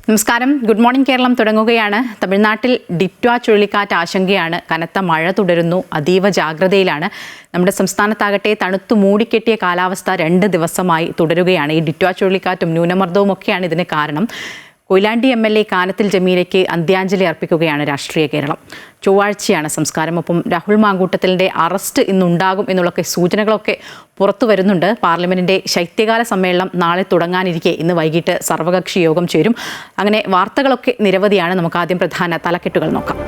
നമസ്കാരം. Good morning Keralam തുടങ്ങുകയാണ്. തമിഴ്നാട്ടിൽ ഡിറ്റ്വ ചുഴലിക്കാറ്റ് ആശങ്കയാണ്. കനത്ത മഴ തുടരുന്നു. അതീവ ജാഗ്രതയിലാണ്. നമ്മുടെ സംസ്ഥാനത്താകട്ടെ തണുത്തു മൂടിക്കെട്ടിയ കാലാവസ്ഥ 2 ദിവസമായി തുടരുകയാണ്. ഈ ഡിറ്റ്വ ചുഴലിക്കാറ്റും ന്യൂനമർദ്ദവും ഒക്കെയാണ് ഇതിന് കാരണം. കൊയിലാണ്ടി MLA കാനത്തിൽ ജമീലയ്ക്ക് അന്ത്യാഞ്ജലി അർപ്പിക്കുകയാണ് രാഷ്ട്രീയ കേരളം. ചൊവ്വാഴ്ചയാണ് സംസ്കാരം. ഒപ്പം രാഹുൽ മാങ്കൂട്ടത്തിലിൻ്റെ അറസ്റ്റ് ഇന്നുണ്ടാകും എന്നുള്ള സൂചനകളൊക്കെ പുറത്തു വരുന്നുണ്ട്. പാർലമെന്റിന്റെ ശൈത്യകാല സമ്മേളനം നാളെ തുടങ്ങാനിരിക്കെ ഇന്ന് വൈകിട്ട് സർവകക്ഷി യോഗം ചേരും. അങ്ങനെ വാർത്തകളൊക്കെ നിരവധിയാണ്. നമുക്ക് ആദ്യം പ്രധാന തലക്കെട്ടുകൾ നോക്കാം.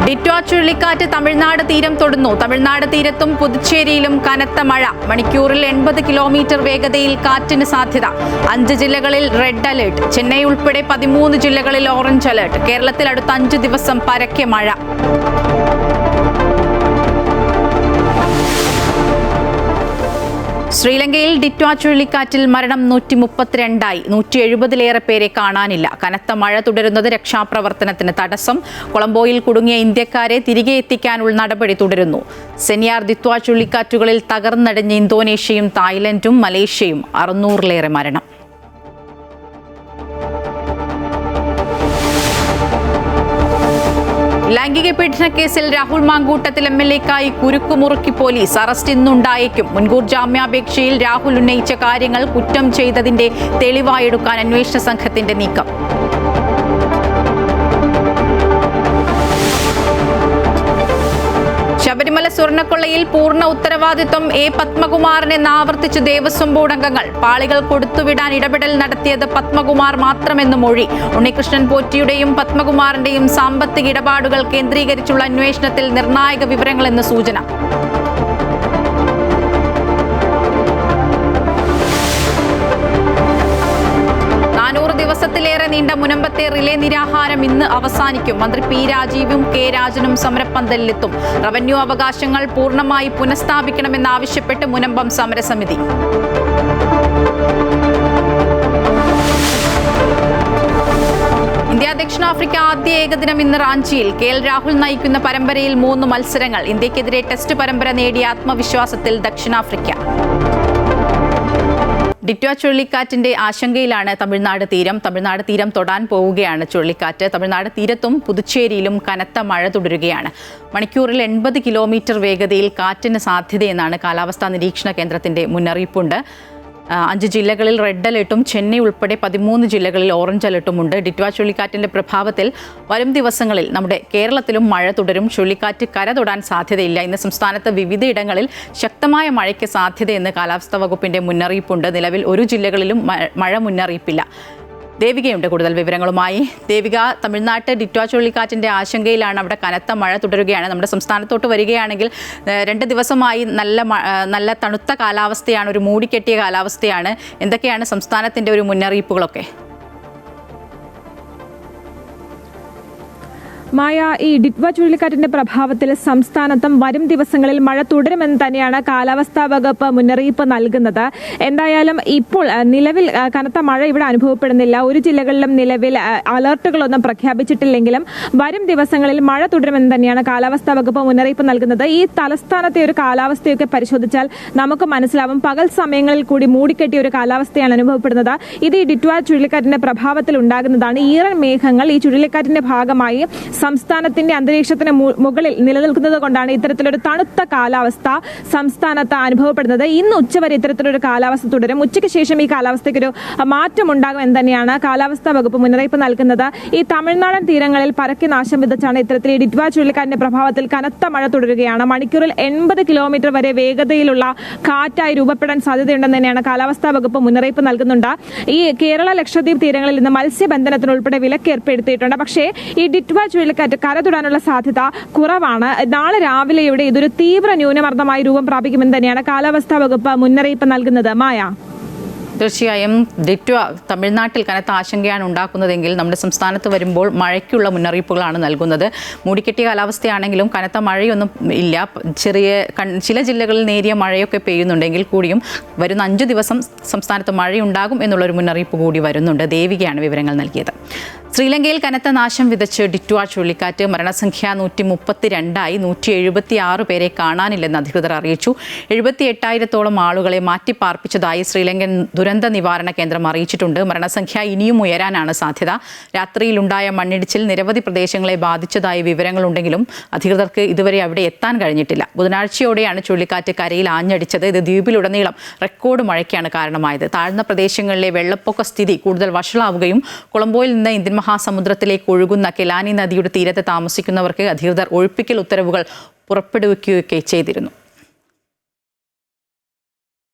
ഡിറ്റ്വ ചുഴലിക്കാറ്റ് തമിഴ്നാട് തീരം തൊടുന്നു. തമിഴ്നാട് തീരത്തും പുതുച്ചേരിയിലും കനത്ത മഴ. മണിക്കൂറിൽ 80 കിലോമീറ്റർ വേഗതയിൽ കാറ്റിന് സാധ്യത. 5 ജില്ലകളിൽ റെഡ് അലേർട്ട്. ചെന്നൈ ഉൾപ്പെടെ 13 ജില്ലകളിൽ ഓറഞ്ച് അലേർട്ട്. കേരളത്തിൽ അടുത്ത 5 ദിവസം പരക്കെ മഴ. ശ്രീലങ്കയിൽ ഡിറ്റ്വ ചുഴലിക്കാറ്റിൽ മരണം 132ആയി. 170ലേറെ പേരെ കാണാനില്ല. കനത്ത മഴ തുടരുന്നത് രക്ഷാപ്രവർത്തനത്തിന് തടസ്സം. കൊളംബോയിൽ കുടുങ്ങിയ ഇന്ത്യക്കാരെ തിരികെ എത്തിക്കാനുള്ള നടപടി തുടരുന്നു. സെനിയാർ ദിറ്റ്വ ചുഴലിക്കാറ്റുകളിൽ തകർന്നടിഞ്ഞ ഇന്തോനേഷ്യയും തായ്ലൻഡും മലേഷ്യയും. 600ലേറെ മരണം. ലൈംഗിക പീഡന കേസിൽ രാഹുൽ മാങ്കൂട്ടത്തിൽ MLAക്കായി കുരുക്കുമുറുക്കി പോലീസ്. അറസ്റ്റ് ഇന്നുണ്ടായേക്കും. മുൻകൂർ ജാമ്യാപേക്ഷയിൽ രാഹുൽ ഉന്നയിച്ച കാര്യങ്ങൾ കുറ്റം ചെയ്തതിന്റെ തെളിവായെടുക്കാൻ അന്വേഷണ സംഘത്തിന്റെ നീക്കം. ശബരിമല സ്വർണ്ണക്കൊള്ളയിൽ പൂർണ്ണ ഉത്തരവാദിത്വം പത്മകുമാറിനെന്ന് ആവർത്തിച്ച് ദേവസ്വം ബോർഡ് അംഗങ്ങൾ. പാളികൾ കൊടുത്തുവിടാൻ ഇടപെടൽ നടത്തിയത് പത്മകുമാർ മാത്രമെന്ന് മൊഴി. ഉണ്ണികൃഷ്ണൻ പോറ്റിയുടെയും പത്മകുമാറിന്റെയും സാമ്പത്തിക ഇടപാടുകൾ കേന്ദ്രീകരിച്ചുള്ള അന്വേഷണത്തിൽ നിർണായക വിവരങ്ങളെന്ന് സൂചന. ദിവസത്തിലേറെ നീണ്ട മുനമ്പത്തെ റിലേ നിരാഹാരം ഇന്ന് അവസാനിക്കും. മന്ത്രി P. രാജീവും K. രാജനും സമരപ്പന്തലിലെത്തും. റവന്യൂ അവകാശങ്ങൾ പൂർണ്ണമായി പുനഃസ്ഥാപിക്കണമെന്നാവശ്യപ്പെട്ട് മുനമ്പം സമരസമിതി. ഇന്ത്യ ദക്ഷിണാഫ്രിക്ക ആദ്യ ഏകദിനം ഇന്ന് റാഞ്ചിയിൽ. KL രാഹുൽ നയിക്കുന്ന പരമ്പരയിൽ 3 മത്സരങ്ങൾ. ഇന്ത്യക്കെതിരെ ടെസ്റ്റ് പരമ്പര നേടിയ ആത്മവിശ്വാസത്തിൽ ദക്ഷിണാഫ്രിക്ക. ഡിറ്റ്വ ചുഴലിക്കാറ്റിന്റെ ആശങ്കയിലാണ് തമിഴ്നാട് തീരം. തമിഴ്നാട് തീരം തൊടാൻ പോവുകയാണ് ചുഴലിക്കാറ്റ്. തമിഴ്നാട് തീരത്തും പുതുച്ചേരിയിലും കനത്ത മഴ തുടരുകയാണ്. മണിക്കൂറിൽ 80 കിലോമീറ്റർ വേഗതയിൽ കാറ്റിന് സാധ്യതയെന്നാണ് കാലാവസ്ഥാ നിരീക്ഷണ കേന്ദ്രത്തിന്റെ മുന്നറിയിപ്പുണ്ട്. 5 ജില്ലകളിൽ റെഡ് അലേർട്ടും ചെന്നൈ ഉൾപ്പെടെ 13 ജില്ലകളിൽ ഓറഞ്ച് അലേർട്ടുമുണ്ട്. ഡിറ്റ്വ ചുഴലിക്കാറ്റിന്റെ പ്രഭാവത്തിൽ വരും ദിവസങ്ങളിൽ നമ്മുടെ കേരളത്തിലും മഴ തുടരും. ചുഴലിക്കാറ്റ് കര തൊടാൻ സാധ്യതയില്ല. ഇന്ന് സംസ്ഥാനത്ത് വിവിധയിടങ്ങളിൽ ശക്തമായ മഴയ്ക്ക് സാധ്യതയെന്ന് കാലാവസ്ഥാ വകുപ്പിന്റെ മുന്നറിയിപ്പുണ്ട്. നിലവിൽ ഒരു ജില്ലകളിലും മഴ മുന്നറിയിപ്പില്ല. ദേവികയുണ്ട് കൂടുതൽ വിവരങ്ങളുമായി. ദേവിക, തമിഴ്നാട്ട് ഡിറ്റ്വ ചുഴലിക്കാറ്റിന്റെ ആശങ്കയിലാണ്. അവിടെ കനത്ത മഴ തുടരുകയാണ്. നമ്മുടെ സംസ്ഥാനത്തോട്ട് വരികയാണെങ്കിൽ 2 ദിവസമായി നല്ല തണുത്ത കാലാവസ്ഥയാണ്, ഒരു മൂടിക്കെട്ടിയ കാലാവസ്ഥയാണ്. എന്തൊക്കെയാണ് സംസ്ഥാനത്തിന്റെ ഒരു മുന്നറിയിപ്പുകളൊക്കെ? മായ, ഈ ഡിറ്റ്വ ചുഴലിക്കാറ്റിന്റെ പ്രഭാവത്തിൽ സംസ്ഥാനത്തും വരും ദിവസങ്ങളിൽ മഴ തുടരുമെന്ന് തന്നെയാണ് കാലാവസ്ഥാ വകുപ്പ് മുന്നറിയിപ്പ് നൽകുന്നത്. എന്തായാലും ഇപ്പോൾ നിലവിൽ കനത്ത മഴ ഇവിടെ അനുഭവപ്പെടുന്നില്ല. ഒരു ജില്ലകളിലും നിലവിൽ അലർട്ടുകളൊന്നും പ്രഖ്യാപിച്ചിട്ടില്ലെങ്കിലും വരും ദിവസങ്ങളിൽ മഴ തുടരുമെന്ന് തന്നെയാണ് കാലാവസ്ഥാ വകുപ്പ് മുന്നറിയിപ്പ് നൽകുന്നത്. ഈ തലസ്ഥാനത്തെ ഒരു കാലാവസ്ഥയൊക്കെ പരിശോധിച്ചാൽ നമുക്ക് മനസ്സിലാവും, പകൽ സമയങ്ങളിൽ കൂടി മൂടിക്കെട്ടിയ ഒരു കാലാവസ്ഥയാണ് അനുഭവപ്പെടുന്നത്. ഇത് ഈ ഡിറ്റ്വ ചുഴലിക്കാറ്റിന്റെ പ്രഭാവത്തിൽ ഉണ്ടാകുന്നതാണ്. ഈറൻ മേഘങ്ങൾ ഈ ചുഴലിക്കാറ്റിന്റെ ഭാഗമായി സംസ്ഥാനത്തിന്റെ അന്തരീക്ഷത്തിന് മുകളിൽ നിലനിൽക്കുന്നത് കൊണ്ടാണ് ഇത്തരത്തിലൊരു തണുത്ത കാലാവസ്ഥ സംസ്ഥാനത്ത് അനുഭവപ്പെടുന്നത്. ഇന്ന് ഉച്ചവരെ ഇത്തരത്തിലൊരു കാലാവസ്ഥ തുടരും. ഉച്ചയ്ക്ക് ശേഷം ഈ കാലാവസ്ഥയ്ക്കൊരു മാറ്റമുണ്ടാകും എന്ന് തന്നെയാണ് കാലാവസ്ഥാ വകുപ്പ് മുന്നറിയിപ്പ് നൽകുന്നത്. ഈ തമിഴ്നാടൻ തീരങ്ങളിൽ പരക്കെ നാശം വിതച്ചാണ് ഇത്തരത്തിൽ ഈ ഡിറ്റ്വ ചുഴലിക്കാറ്റിന്റെ പ്രഭാവത്തിൽ കനത്ത മഴ തുടരുകയാണ്. മണിക്കൂറിൽ 80 കിലോമീറ്റർ വരെ വേഗതയിലുള്ള കാറ്റായി രൂപപ്പെടാൻ സാധ്യതയുണ്ടെന്ന് തന്നെയാണ് കാലാവസ്ഥാ വകുപ്പ് മുന്നറിയിപ്പ് നൽകുന്നുണ്ട്. ഈ കേരള ലക്ഷദ്വീപ് തീരങ്ങളിൽ നിന്ന് മത്സ്യബന്ധനത്തിനുൾപ്പെടെ വിലക്ക് ഏർപ്പെടുത്തിയിട്ടുണ്ട്. പക്ഷേ ഈ ഡിറ്റ്വ ചുഴലിക്കാറ്റ് കര തൊടാനുള്ള സാധ്യത കുറവാണ്. നാളെ രാവിലെയോടെ ഇതൊരു തീവ്ര ന്യൂനമർദ്ദമായി രൂപം പ്രാപിക്കുമെന്ന് തന്നെയാണ് കാലാവസ്ഥാ വകുപ്പ് മുന്നറിയിപ്പ് നൽകുന്നത്. മായ, തീർച്ചയായും ഡിറ്റ്വ തമിഴ്നാട്ടിൽ കനത്ത ആശങ്കയാണ് ഉണ്ടാക്കുന്നതെങ്കിൽ നമ്മുടെ സംസ്ഥാനത്ത് വരുമ്പോൾ മഴയ്ക്കുള്ള മുന്നറിയിപ്പുകളാണ് നൽകുന്നത്. മൂടിക്കെട്ടിയ കാലാവസ്ഥയാണെങ്കിലും കനത്ത മഴയൊന്നും ഇല്ല. ചില ജില്ലകളിൽ നേരിയ മഴയൊക്കെ പെയ്യുന്നുണ്ടെങ്കിൽ കൂടിയും വരുന്ന 5 ദിവസം സംസ്ഥാനത്ത് മഴയുണ്ടാകും എന്നുള്ളൊരു മുന്നറിയിപ്പ് കൂടി വരുന്നുണ്ട്. ദേവികയാണ് വിവരങ്ങൾ നൽകിയത്. ശ്രീലങ്കയിൽ കനത്ത നാശം വിതച്ച് ഡിറ്റ്വ ചുഴലിക്കാറ്റ്. മരണസംഖ്യ 132ആയി. 176 പേരെ കാണാനില്ലെന്ന് അധികൃതർ അറിയിച്ചു. 78,000-ഓളം ആളുകളെ മാറ്റിപ്പാർപ്പിച്ചതായി ശ്രീലങ്കൻ ദുരന്ത നിവാരണ കേന്ദ്രം അറിയിച്ചിട്ടുണ്ട്. മരണസംഖ്യ ഇനിയും ഉയരാനാണ് സാധ്യത. രാത്രിയിലുണ്ടായ മണ്ണിടിച്ചിൽ നിരവധി പ്രദേശങ്ങളെ ബാധിച്ചതായി വിവരങ്ങളുണ്ടെങ്കിലും അധികൃതർക്ക് ഇതുവരെ അവിടെ എത്താൻ കഴിഞ്ഞിട്ടില്ല. ബുധനാഴ്ചയോടെയാണ് ചുഴലിക്കാറ്റ് കരയിൽ ആഞ്ഞടിച്ചത്. ഇത് ദ്വീപിലുടനീളം റെക്കോർഡ് മഴയ്ക്കാണ് കാരണമായത്. താഴ്ന്ന പ്രദേശങ്ങളിലെ വെള്ളപ്പൊക്ക സ്ഥിതി കൂടുതൽ വഷളാവുകയും കൊളംബോയിൽ നിന്ന് ഇന്ത്യൻ മഹാസമുദ്രത്തിലേക്ക് ഒഴുകുന്ന കെലാനി നദിയുടെ തീരത്ത് താമസിക്കുന്നവർക്ക് അധികൃതർ ഒഴിപ്പിക്കൽ ഉത്തരവുകൾ പുറപ്പെടുവിക്കുകയൊക്കെ ചെയ്തിരുന്നു.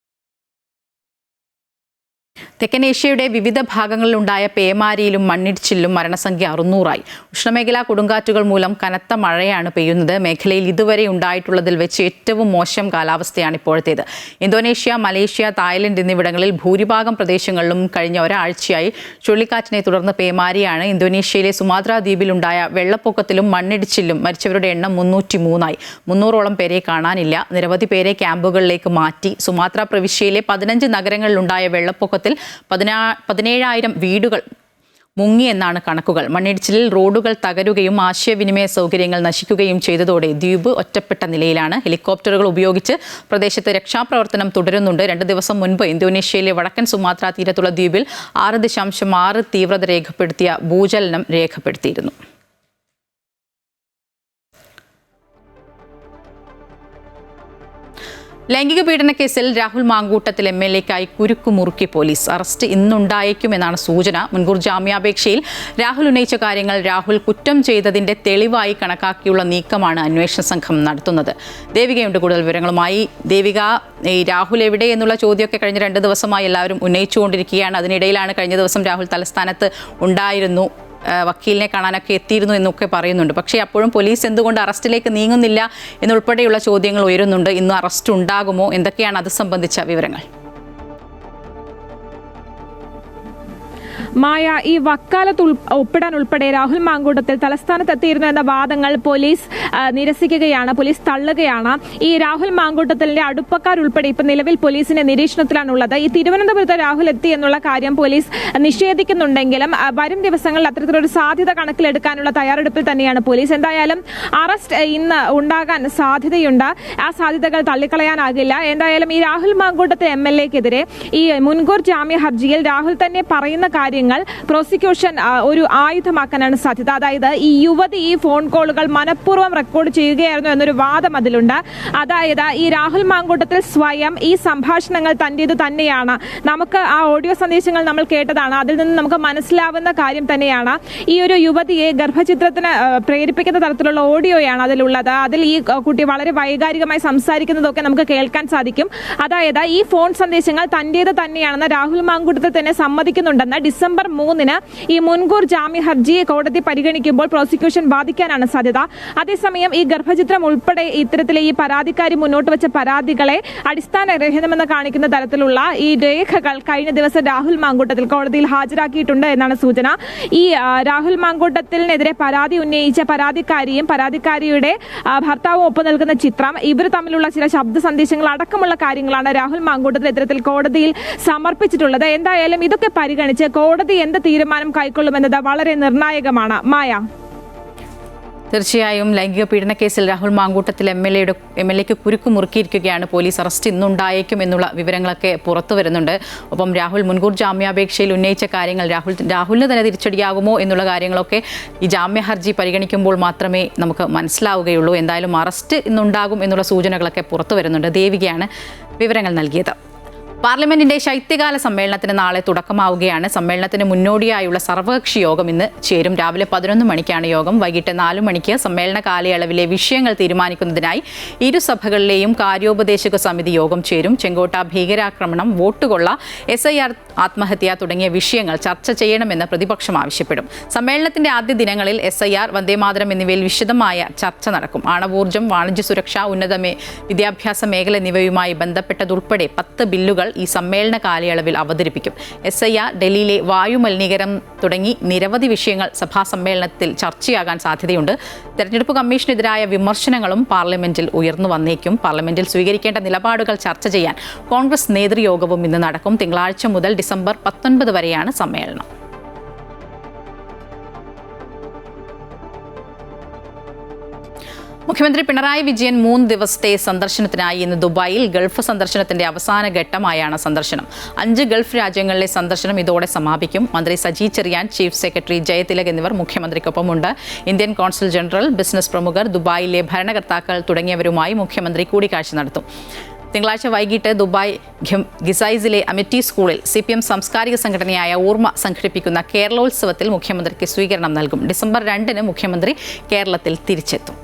തെക്കൻ ഏഷ്യയുടെ വിവിധ ഭാഗങ്ങളിലുണ്ടായ പേമാരിയിലും മണ്ണിടിച്ചിലും മരണസംഖ്യ 600ആയി. ഉഷ്ണമേഖലാ കൊടുങ്കാറ്റുകൾ മൂലം കനത്ത മഴയാണ് പെയ്യുന്നത്. മേഖലയിൽ ഇതുവരെ ഉണ്ടായിട്ടുള്ളതിൽ വെച്ച് ഏറ്റവും മോശം കാലാവസ്ഥയാണ് ഇപ്പോഴത്തേത്. ഇന്തോനേഷ്യ, മലേഷ്യ, തായ്ലൻഡ് എന്നിവിടങ്ങളിൽ ഭൂരിഭാഗം പ്രദേശങ്ങളിലും കഴിഞ്ഞ ഒരാഴ്ചയായി ചുഴലിക്കാറ്റിനെ തുടർന്ന് പേമാരിയാണ്. ഇന്തോനേഷ്യയിലെ സുമാത്ര ദ്വീപിലുണ്ടായ വെള്ളപ്പൊക്കത്തിലും മണ്ണിടിച്ചിലും മരിച്ചവരുടെ എണ്ണം 303ആയി. 300ഓളം പേരെ കാണാനില്ല. നിരവധി പേരെ ക്യാമ്പുകളിലേക്ക് മാറ്റി. സുമാത്ര പ്രവിശ്യയിലെ 15 നഗരങ്ങളിലുണ്ടായ വെള്ളപ്പൊക്കത്തിൽ 17,000 വീടുകൾ മുങ്ങിയെന്നാണ് കണക്കുകൾ. മണ്ണിടിച്ചിലിൽ റോഡുകൾ തകരുകയും ആശയവിനിമയ സൗകര്യങ്ങൾ നശിക്കുകയും ചെയ്തതോടെ ദ്വീപ് ഒറ്റപ്പെട്ട നിലയിലാണ്. ഹെലികോപ്റ്ററുകൾ ഉപയോഗിച്ച് പ്രദേശത്ത് രക്ഷാപ്രവർത്തനം തുടരുന്നുണ്ട്. 2 ദിവസം മുൻപ് ഇന്തോനേഷ്യയിലെ വടക്കൻ സുമാത്ര തീരത്തുള്ള ദ്വീപിൽ 6.6 തീവ്രത രേഖപ്പെടുത്തിയ ഭൂചലനം രേഖപ്പെടുത്തിയിരുന്നു. ലൈംഗിക പീഡന കേസിൽ രാഹുൽ മാങ്കൂട്ടത്തിൽ MLAക്കായി കുരുക്കുമുറുക്കി പോലീസ്. അറസ്റ്റ് ഇന്നുണ്ടായേക്കുമെന്നാണ് സൂചന. മുൻകൂർ ജാമ്യാപേക്ഷയിൽ രാഹുൽ ഉന്നയിച്ച കാര്യങ്ങൾ രാഹുൽ കുറ്റം ചെയ്തതിന്റെ തെളിവായി കണക്കാക്കിയുള്ള നീക്കമാണ് അന്വേഷണ സംഘം നടത്തുന്നത്. ദേവികയുണ്ട് കൂടുതൽ വിവരങ്ങളുമായി. ദേവിക, ഈ രാഹുൽ എവിടെ എന്നുള്ള ചോദ്യമൊക്കെ കഴിഞ്ഞ 2 ദിവസമായി എല്ലാവരും ഉന്നയിച്ചുകൊണ്ടിരിക്കുകയാണ്. അതിനിടയിലാണ് കഴിഞ്ഞ ദിവസം രാഹുൽ തലസ്ഥാനത്ത് ഉണ്ടായിരുന്നു, വക്കീലിനെ കാണാനൊക്കെ എത്തിയിരുന്നു എന്നൊക്കെ പറയുന്നുണ്ട്. പക്ഷേ അപ്പോഴും പോലീസ് എന്തുകൊണ്ട് അറസ്റ്റിലേക്ക് നീങ്ങുന്നില്ല എന്നുൾപ്പെടെയുള്ള ചോദ്യങ്ങൾ ഉയരുന്നുണ്ട്. ഇന്ന് അറസ്റ്റ് ഉണ്ടാകുമോ? എന്തൊക്കെയാണ് അത് സംബന്ധിച്ച വിവരങ്ങൾ? മായ, ഈ വക്കാലത്ത് ഒപ്പിടാൻ ഉൾപ്പെടെ രാഹുൽ മാങ്കൂട്ടത്തിൽ തലസ്ഥാനത്തെത്തിയിരുന്നു എന്ന വാദങ്ങൾ പോലീസ് നിരസിക്കുകയാണ്, പോലീസ് തള്ളുകയാണ്. ഈ രാഹുൽ മാങ്കൂട്ടത്തിന്റെ അടുപ്പക്കാരുൾപ്പെടെ ഇപ്പം നിലവിൽ പോലീസിന്റെ നിരീക്ഷണത്തിലാണുള്ളത്. ഈ തിരുവനന്തപുരത്ത് രാഹുൽ എത്തി എന്നുള്ള കാര്യം പോലീസ് നിഷേധിക്കുന്നുണ്ടെങ്കിലും വരും ദിവസങ്ങളിൽ അത്തരത്തിലൊരു സാധ്യത കണക്കിലെടുക്കാനുള്ള തയ്യാറെടുപ്പിൽ തന്നെയാണ് പോലീസ്. എന്തായാലും അറസ്റ്റ് ഇന്ന് ഉണ്ടാകാൻ സാധ്യതയുണ്ട്. ആ സാധ്യതകൾ തള്ളിക്കളയാനാകില്ല. എന്തായാലും ഈ രാഹുൽ മാങ്കൂട്ടത്തെ MLAക്കെതിരെ ഈ മുൻകൂർ ജാമ്യ ഹർജിയിൽ രാഹുൽ തന്നെ പറയുന്ന കാര്യങ്ങൾ പ്രോസിക്യൂഷൻ ഒരു ആയുധമാക്കാനാണ് സാധ്യത. അതായത് ഈ യുവതി ഈ ഫോൺ കോളുകൾ മനഃപൂർവ്വം റെക്കോർഡ് ചെയ്യുകയായിരുന്നു എന്നൊരു വാദം അതിലുണ്ട്. അതായത് ഈ രാഹുൽ മാങ്കൂട്ടത്തിൽ സ്വയം ഈ സംഭാഷണങ്ങൾ തന്റേത് തന്നെയാണ്. നമുക്ക് ആ ഓഡിയോ സന്ദേശങ്ങൾ നമ്മൾ കേട്ടതാണ്. അതിൽ നിന്ന് നമുക്ക് മനസ്സിലാവുന്ന കാര്യം തന്നെയാണ്. ഈ ഒരു യുവതിയെ ഗർഭചിത്രത്തിന് പ്രേരിപ്പിക്കുന്ന തരത്തിലുള്ള ഓഡിയോയാണ് അതിലുള്ളത്. അതിൽ ഈ കുട്ടി വളരെ വൈകാരികമായി സംസാരിക്കുന്നതൊക്കെ നമുക്ക് കേൾക്കാൻ സാധിക്കും. അതായത് ഈ ഫോൺ സന്ദേശങ്ങൾ തന്റേത് തന്നെയാണെന്ന് രാഹുൽ മാങ്കൂട്ടത്തിൽ തന്നെ സമ്മതിക്കുന്നുണ്ടെന്ന് ഡിസംബർ 3-ന് ഈ മുൻകൂർ ജാമ്യ ഹർജി കോടതി പരിഗണിക്കുമ്പോൾ പ്രോസിക്യൂഷൻ വാദിക്കാനാണ് സാധ്യത. അതേസമയം ഈ ഗർഭചിത്രം ഉൾപ്പെടെ ഇത്തരത്തിലെ ഈ പരാതിക്കാരി മുന്നോട്ട് വെച്ച പരാതികളെ അടിസ്ഥാനരഹിതമെന്ന് കാണിക്കുന്ന തരത്തിലുള്ള ഈ രേഖകൾ കഴിഞ്ഞ ദിവസം രാഹുൽ മാങ്കൂട്ടത്തിൽ കോടതിയിൽ ഹാജരാക്കിയിട്ടുണ്ട് എന്നാണ് സൂചന. ഈ രാഹുൽ മാങ്കൂട്ടത്തിനെതിരെ പരാതി ഉന്നയിച്ച പരാതിക്കാരിയും പരാതിക്കാരിയുടെ ഭർത്താവും ഒപ്പം നിൽക്കുന്ന ചിത്രം, ഇവർ തമ്മിലുള്ള ചില ശബ്ദ സന്ദേശങ്ങൾ അടക്കമുള്ള കാര്യങ്ങളാണ് രാഹുൽ മാങ്കൂട്ടത്തിൽ ഇത്തരത്തിൽ കോടതിയിൽ സമർപ്പിച്ചിട്ടുള്ളത്. എന്തായാലും ഇതൊക്കെ പരിഗണിച്ച് കോടതി എന്ത് തീരുമാനം കൈക്കൊള്ളുമെന്നത് വളരെ നിർണായകമാണ്. മായ, തീർച്ചയായും ലൈംഗിക പീഡന കേസിൽ രാഹുൽ മാങ്കൂട്ടത്തിൽ MLAക്ക് കുരുക്കുമുറുക്കിയിരിക്കുകയാണ് പോലീസ്. അറസ്റ്റ് ഇന്നുണ്ടായേക്കും എന്നുള്ള വിവരങ്ങളൊക്കെ പുറത്തു വരുന്നുണ്ട്. ഒപ്പം രാഹുൽ മുൻകൂർ ജാമ്യാപേക്ഷയിൽ ഉന്നയിച്ച കാര്യങ്ങൾ രാഹുലിന് തന്നെ തിരിച്ചടിയാകുമോ എന്നുള്ള കാര്യങ്ങളൊക്കെ ഈ ജാമ്യ ഹർജി പരിഗണിക്കുമ്പോൾ മാത്രമേ നമുക്ക് മനസ്സിലാവുകയുള്ളൂ. എന്തായാലും അറസ്റ്റ് ഇന്നുണ്ടാകും എന്നുള്ള സൂചനകളൊക്കെ പുറത്തു വരുന്നുണ്ട്. ദേവികയാണ് വിവരങ്ങൾ നൽകിയത്. പാർലമെന്റിന്റെ ശൈത്യകാല സമ്മേളനത്തിന് നാളെ തുടക്കമാവുകയാണ്. സമ്മേളനത്തിന് മുന്നോടിയായുള്ള സർവകക്ഷി യോഗം ഇന്ന് ചേരും. രാവിലെ 11 മണിക്കാണ് യോഗം. വൈകിട്ട് 4 മണിക്ക് സമ്മേളന കാലയളവിലെ വിഷയങ്ങൾ തീരുമാനിക്കുന്നതിനായി ഇരുസഭകളിലെയും കാര്യോപദേശക സമിതി യോഗം ചേരും. ചെങ്കോട്ട ഭീകരാക്രമണം, വോട്ടുകൊള്ള, SIR ആത്മഹത്യ തുടങ്ങിയ വിഷയങ്ങൾ ചർച്ച ചെയ്യണമെന്ന് പ്രതിപക്ഷം ആവശ്യപ്പെടും. സമ്മേളനത്തിന്റെ ആദ്യ ദിനങ്ങളിൽ SIR, വന്ദേമാതരം എന്നിവയിൽ വിശദമായ ചർച്ച നടക്കും. ആണവോർജ്ജം, വാണിജ്യ സുരക്ഷ, ഉന്നത വിദ്യാഭ്യാസ മേഖല എന്നിവയുമായി ബന്ധപ്പെട്ടതുൾപ്പെടെ 10 ബില്ലുകൾ ഈ സമ്മേളന കാലയളവിൽ അവതരിപ്പിക്കും. SIR, ഡൽഹിയിലെ വായുമലിനീകരണം തുടങ്ങി നിരവധി വിഷയങ്ങൾ സഭാ സമ്മേളനത്തിൽ ചർച്ചയാകാൻ സാധ്യതയുണ്ട്. തെരഞ്ഞെടുപ്പ് കമ്മീഷനെതിരായ വിമർശനങ്ങളും പാർലമെന്റിൽ ഉയർന്നു വന്നേക്കും. പാർലമെന്റിൽ സ്വീകരിക്കേണ്ട നിലപാടുകൾ ചർച്ച ചെയ്യാൻ കോൺഗ്രസ് നേതൃയോഗവും ഇന്ന് നടക്കും. തിങ്കളാഴ്ച മുതൽ ഡിസംബർ 19 വരെയാണ് സമ്മേളനം. മുഖ്യമന്ത്രി പിണറായി വിജയൻ 3 ദിവസത്തെ സന്ദർശനത്തിനായി ഇന്ന് ദുബായിൽ ഗൾഫ് സന്ദർശനത്തിന്റെ അവസാന ഘട്ടമായാണ് സന്ദർശനം. 5 ഗൾഫ് രാജ്യങ്ങളിലെ സന്ദർശനം ഇതോടെ സമാപിക്കും. മന്ത്രി സജി ചെറിയാൻ, ചീഫ് സെക്രട്ടറി ജയതിലക് എന്നിവർ മുഖ്യമന്ത്രിക്കൊപ്പമുണ്ട്. ഇന്ത്യൻ കോൺസുൽ ജനറൽ, ബിസിനസ് പ്രമുഖർ, ദുബായിലെ ഭരണകർത്താക്കൾ തുടങ്ങിയവരുമായി മുഖ്യമന്ത്രി കൂടിക്കാഴ്ച നടത്തും. തിങ്കളാഴ്ച വൈകിട്ട് ദുബായ് ഗിസൈസിലെ അമിറ്റി സ്കൂളിൽ CPM സാംസ്കാരിക സംഘടനയായ ഓർമ്മ സംഘടിപ്പിക്കുന്ന കേരളോത്സവത്തിൽ മുഖ്യമന്ത്രിക്ക് സ്വീകരണം നൽകും. ഡിസംബർ 2-ന് മുഖ്യമന്ത്രി കേരളത്തിൽ തിരിച്ചെത്തും.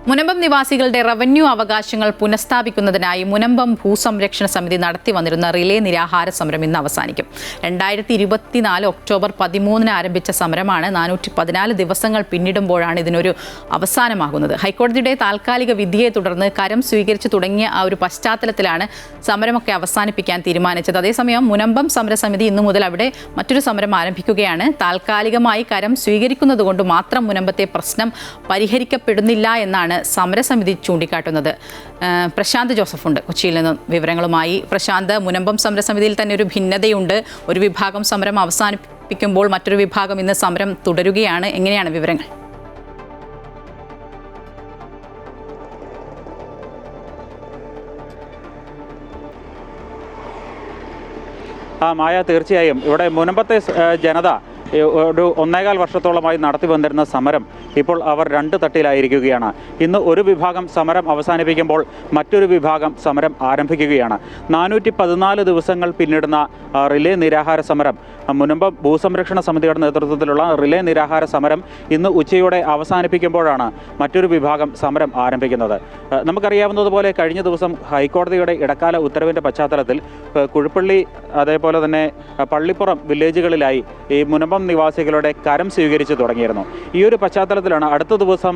മുനമ്പം നിവാസികളുടെ റവന്യൂ അവകാശങ്ങൾ പുനഃസ്ഥാപിക്കുന്നതിനായി മുനമ്പം ഭൂസംരക്ഷണ സമിതി നടത്തി വന്നിരുന്ന റിലേ നിരാഹാര സമരം ഇന്ന് അവസാനിക്കും. 2024 ഒക്ടോബർ 13-ന് ആരംഭിച്ച സമരമാണ് 414 ദിവസങ്ങൾ പിന്നിടുമ്പോഴാണ് ഇതിനൊരു അവസാനമാകുന്നത്. ഹൈക്കോടതിയുടെ താൽക്കാലിക വിധിയെ തുടർന്ന് കരം സ്വീകരിച്ചു തുടങ്ങിയ ആ ഒരു പശ്ചാത്തലത്തിലാണ് സമരമൊക്കെ അവസാനിപ്പിക്കാൻ തീരുമാനിച്ചത്. അതേസമയം മുനമ്പം സമരസമിതി ഇന്നു മുതൽ അവിടെ മറ്റൊരു സമരം ആരംഭിക്കുകയാണ്. താൽക്കാലികമായി കരം സ്വീകരിക്കുന്നതുകൊണ്ട് മാത്രം മുനമ്പത്തെ പ്രശ്നം പരിഹരിക്കപ്പെടുന്നില്ല എന്നാണ് സമരസമിതി ചൂണ്ടിക്കാട്ടുന്നത്. പ്രശാന്ത് ജോസഫ് ഉണ്ട് കൊച്ചിയിൽ നിന്ന് വിവരങ്ങളുമായി. പ്രശാന്ത്, മുനമ്പം സമരസമിതിയിൽ തന്നെ ഒരു ഭിന്നതയുണ്ട്. ഒരു വിഭാഗം സമരം അവസാനിപ്പിക്കുമ്പോൾ മറ്റൊരു വിഭാഗം ഇന്ന് സമരം തുടരുകയാണ്. എങ്ങനെയാണ് വിവരങ്ങൾ? മായ, തീർച്ചയായും ഇവിടെ മുനമ്പത്തെ ജനത ഒരു 1.25 വർഷത്തോളമായി നടത്തി വന്നിരുന്ന സമരം ഇപ്പോൾ അവർ 2 തട്ടിലായിരിക്കുകയാണ്. ഇന്ന് ഒരു വിഭാഗം സമരം അവസാനിപ്പിക്കുമ്പോൾ മറ്റൊരു വിഭാഗം സമരം ആരംഭിക്കുകയാണ്. 414 ദിവസങ്ങൾ പിന്നിടുന്ന റിലേ നിരാഹാര സമരം, മുനമ്പം ഭൂസംരക്ഷണ സമിതിയുടെ നേതൃത്വത്തിലുള്ള റിലേ നിരാഹാര സമരം ഇന്ന് ഉച്ചയോടെ അവസാനിപ്പിക്കുമ്പോഴാണ് മറ്റൊരു വിഭാഗം സമരം ആരംഭിക്കുന്നത്. നമുക്കറിയാവുന്നതുപോലെ കഴിഞ്ഞ ദിവസം ഹൈക്കോടതിയുടെ ഇടക്കാല ഉത്തരവിൻ്റെ പശ്ചാത്തലത്തിൽ കുഴുപ്പള്ളി, അതേപോലെ തന്നെ പള്ളിപ്പുറം വില്ലേജുകളിലായി ഈ മുനമ്പം നിവാസികളുടെ കരം സ്വീകരിച്ചു തുടങ്ങിയിരുന്നു. ഈ ഒരു പശ്ചാത്തലത്തിലാണ് അടുത്ത ദിവസം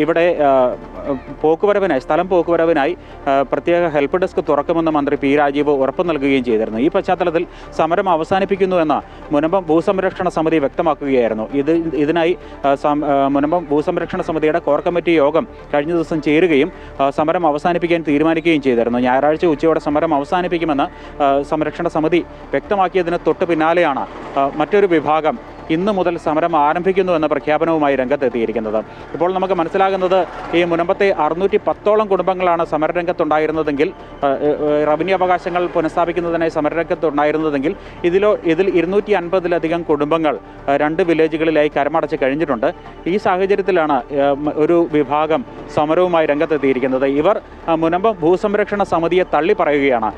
ഇവിടെ സ്ഥലം പോക്കുവരവിനായി പ്രത്യേക ഹെൽപ്പ് ഡെസ്ക് തുറക്കുമെന്ന് മന്ത്രി പി രാജീവ് ഉറപ്പ് നൽകുകയും ചെയ്തിരുന്നു. ഈ പശ്ചാത്തലത്തിൽ സമരം അവസാനിപ്പിക്കുന്നുവെന്ന് മുനമ്പം ഭൂസംരക്ഷണ സമിതി വ്യക്തമാക്കുകയായിരുന്നു. ഇതിനായി മുനമ്പം ഭൂസംരക്ഷണ സമിതിയുടെ കോർ കമ്മിറ്റി യോഗം കഴിഞ്ഞ ദിവസം ചേരുകയും സമരം അവസാനിപ്പിക്കാൻ തീരുമാനിക്കുകയും ചെയ്തിരുന്നു. ഞായറാഴ്ച ഉച്ചയോടെ സമരം അവസാനിപ്പിക്കുമെന്ന് സംരക്ഷണ സമിതി വ്യക്തമാക്കിയതിന് തൊട്ട് പിന്നാലെയാണ് മറ്റൊരു വിഭാഗം ഇന്നു മുതൽ സമരം ആരംഭിക്കുന്നു എന്ന പ്രഖ്യാപനവുമായി രംഗത്തെത്തിയിരിക്കുന്നത്. ഇപ്പോൾ നമുക്ക് മനസ്സിലാകുന്നത് ഈ മുനമ്പത്തെ 610ഓളം കുടുംബങ്ങളാണ് സമരരംഗത്തുണ്ടായിരുന്നതെങ്കിൽ, റവന്യൂ അവകാശങ്ങൾ പുനഃസ്ഥാപിക്കുന്നതിനായി സമരരംഗത്തുണ്ടായിരുന്നതെങ്കിൽ ഇതിൽ 250-ലധികം കുടുംബങ്ങൾ 2 വില്ലേജുകളിലായി കരമടച്ച് കഴിഞ്ഞിട്ടുണ്ട്. ഈ സാഹചര്യത്തിലാണ് ഒരു വിഭാഗം സമരവുമായി രംഗത്തെത്തിയിരിക്കുന്നത്. ഇവർ മുനമ്പം ഭൂസംരക്ഷണ സമിതിയെ തള്ളി പറയുകയാണ്.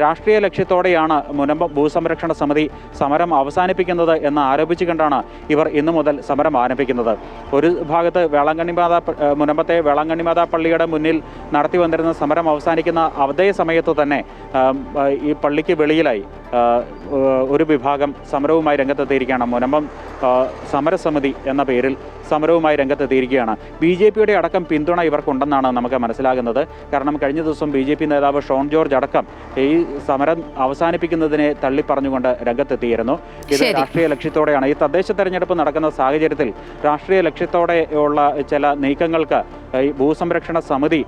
രാഷ്ട്രീയ ലക്ഷ്യത്തോടെയാണ് മുനമ്പം ഭൂസംരക്ഷണ സമിതി സമരം അവസാനിപ്പിക്കുന്നത് എന്ന് ആരോപിച്ചുകൊണ്ടാണ് ഇവർ ഇന്നു മുതൽ സമരം ആരംഭിക്കുന്നത്. ഒരു ഭാഗത്ത് മുനമ്പത്തെ വേളാങ്കണ്ണിമാതാ പള്ളിയുടെ മുന്നിൽ നടത്തി വന്നിരുന്ന സമരം അവസാനിക്കുന്ന അതേ സമയത്ത് തന്നെ ഈ പള്ളിക്ക് വെളിയിലായി ഒരു വിഭാഗം സമരവുമായി രംഗത്തെത്തിയിരിക്കുകയാണ്. മുനമ്പം സമരസമിതി എന്ന പേരിൽ സമരവുമായി രംഗത്തെത്തിയിരിക്കുകയാണ്. BJPയുടെ അടക്കം പിന്തുണ ഇവർക്കുണ്ടെന്നാണ് നമുക്ക് മനസ്സിലാകുന്നത്. കാരണം കഴിഞ്ഞ ദിവസം BJP നേതാവ് ഷോൺ ജോർജ് അടക്കം ഈ സമരം അവസാനിപ്പിക്കുന്നതിനെ തള്ളിപ്പറഞ്ഞുകൊണ്ട് രംഗത്തെത്തിയിരുന്നു. ഇത് രാഷ്ട്രീയ ലക്ഷ്യത്തോടെയാണ്. ഈ തദ്ദേശ തെരഞ്ഞെടുപ്പ് നടക്കുന്ന സാഹചര്യത്തിൽ രാഷ്ട്രീയ ലക്ഷ്യത്തോടെയുള്ള ചില നീക്കങ്ങൾക്ക് ഈ ഭൂസംരക്ഷണ സമിതി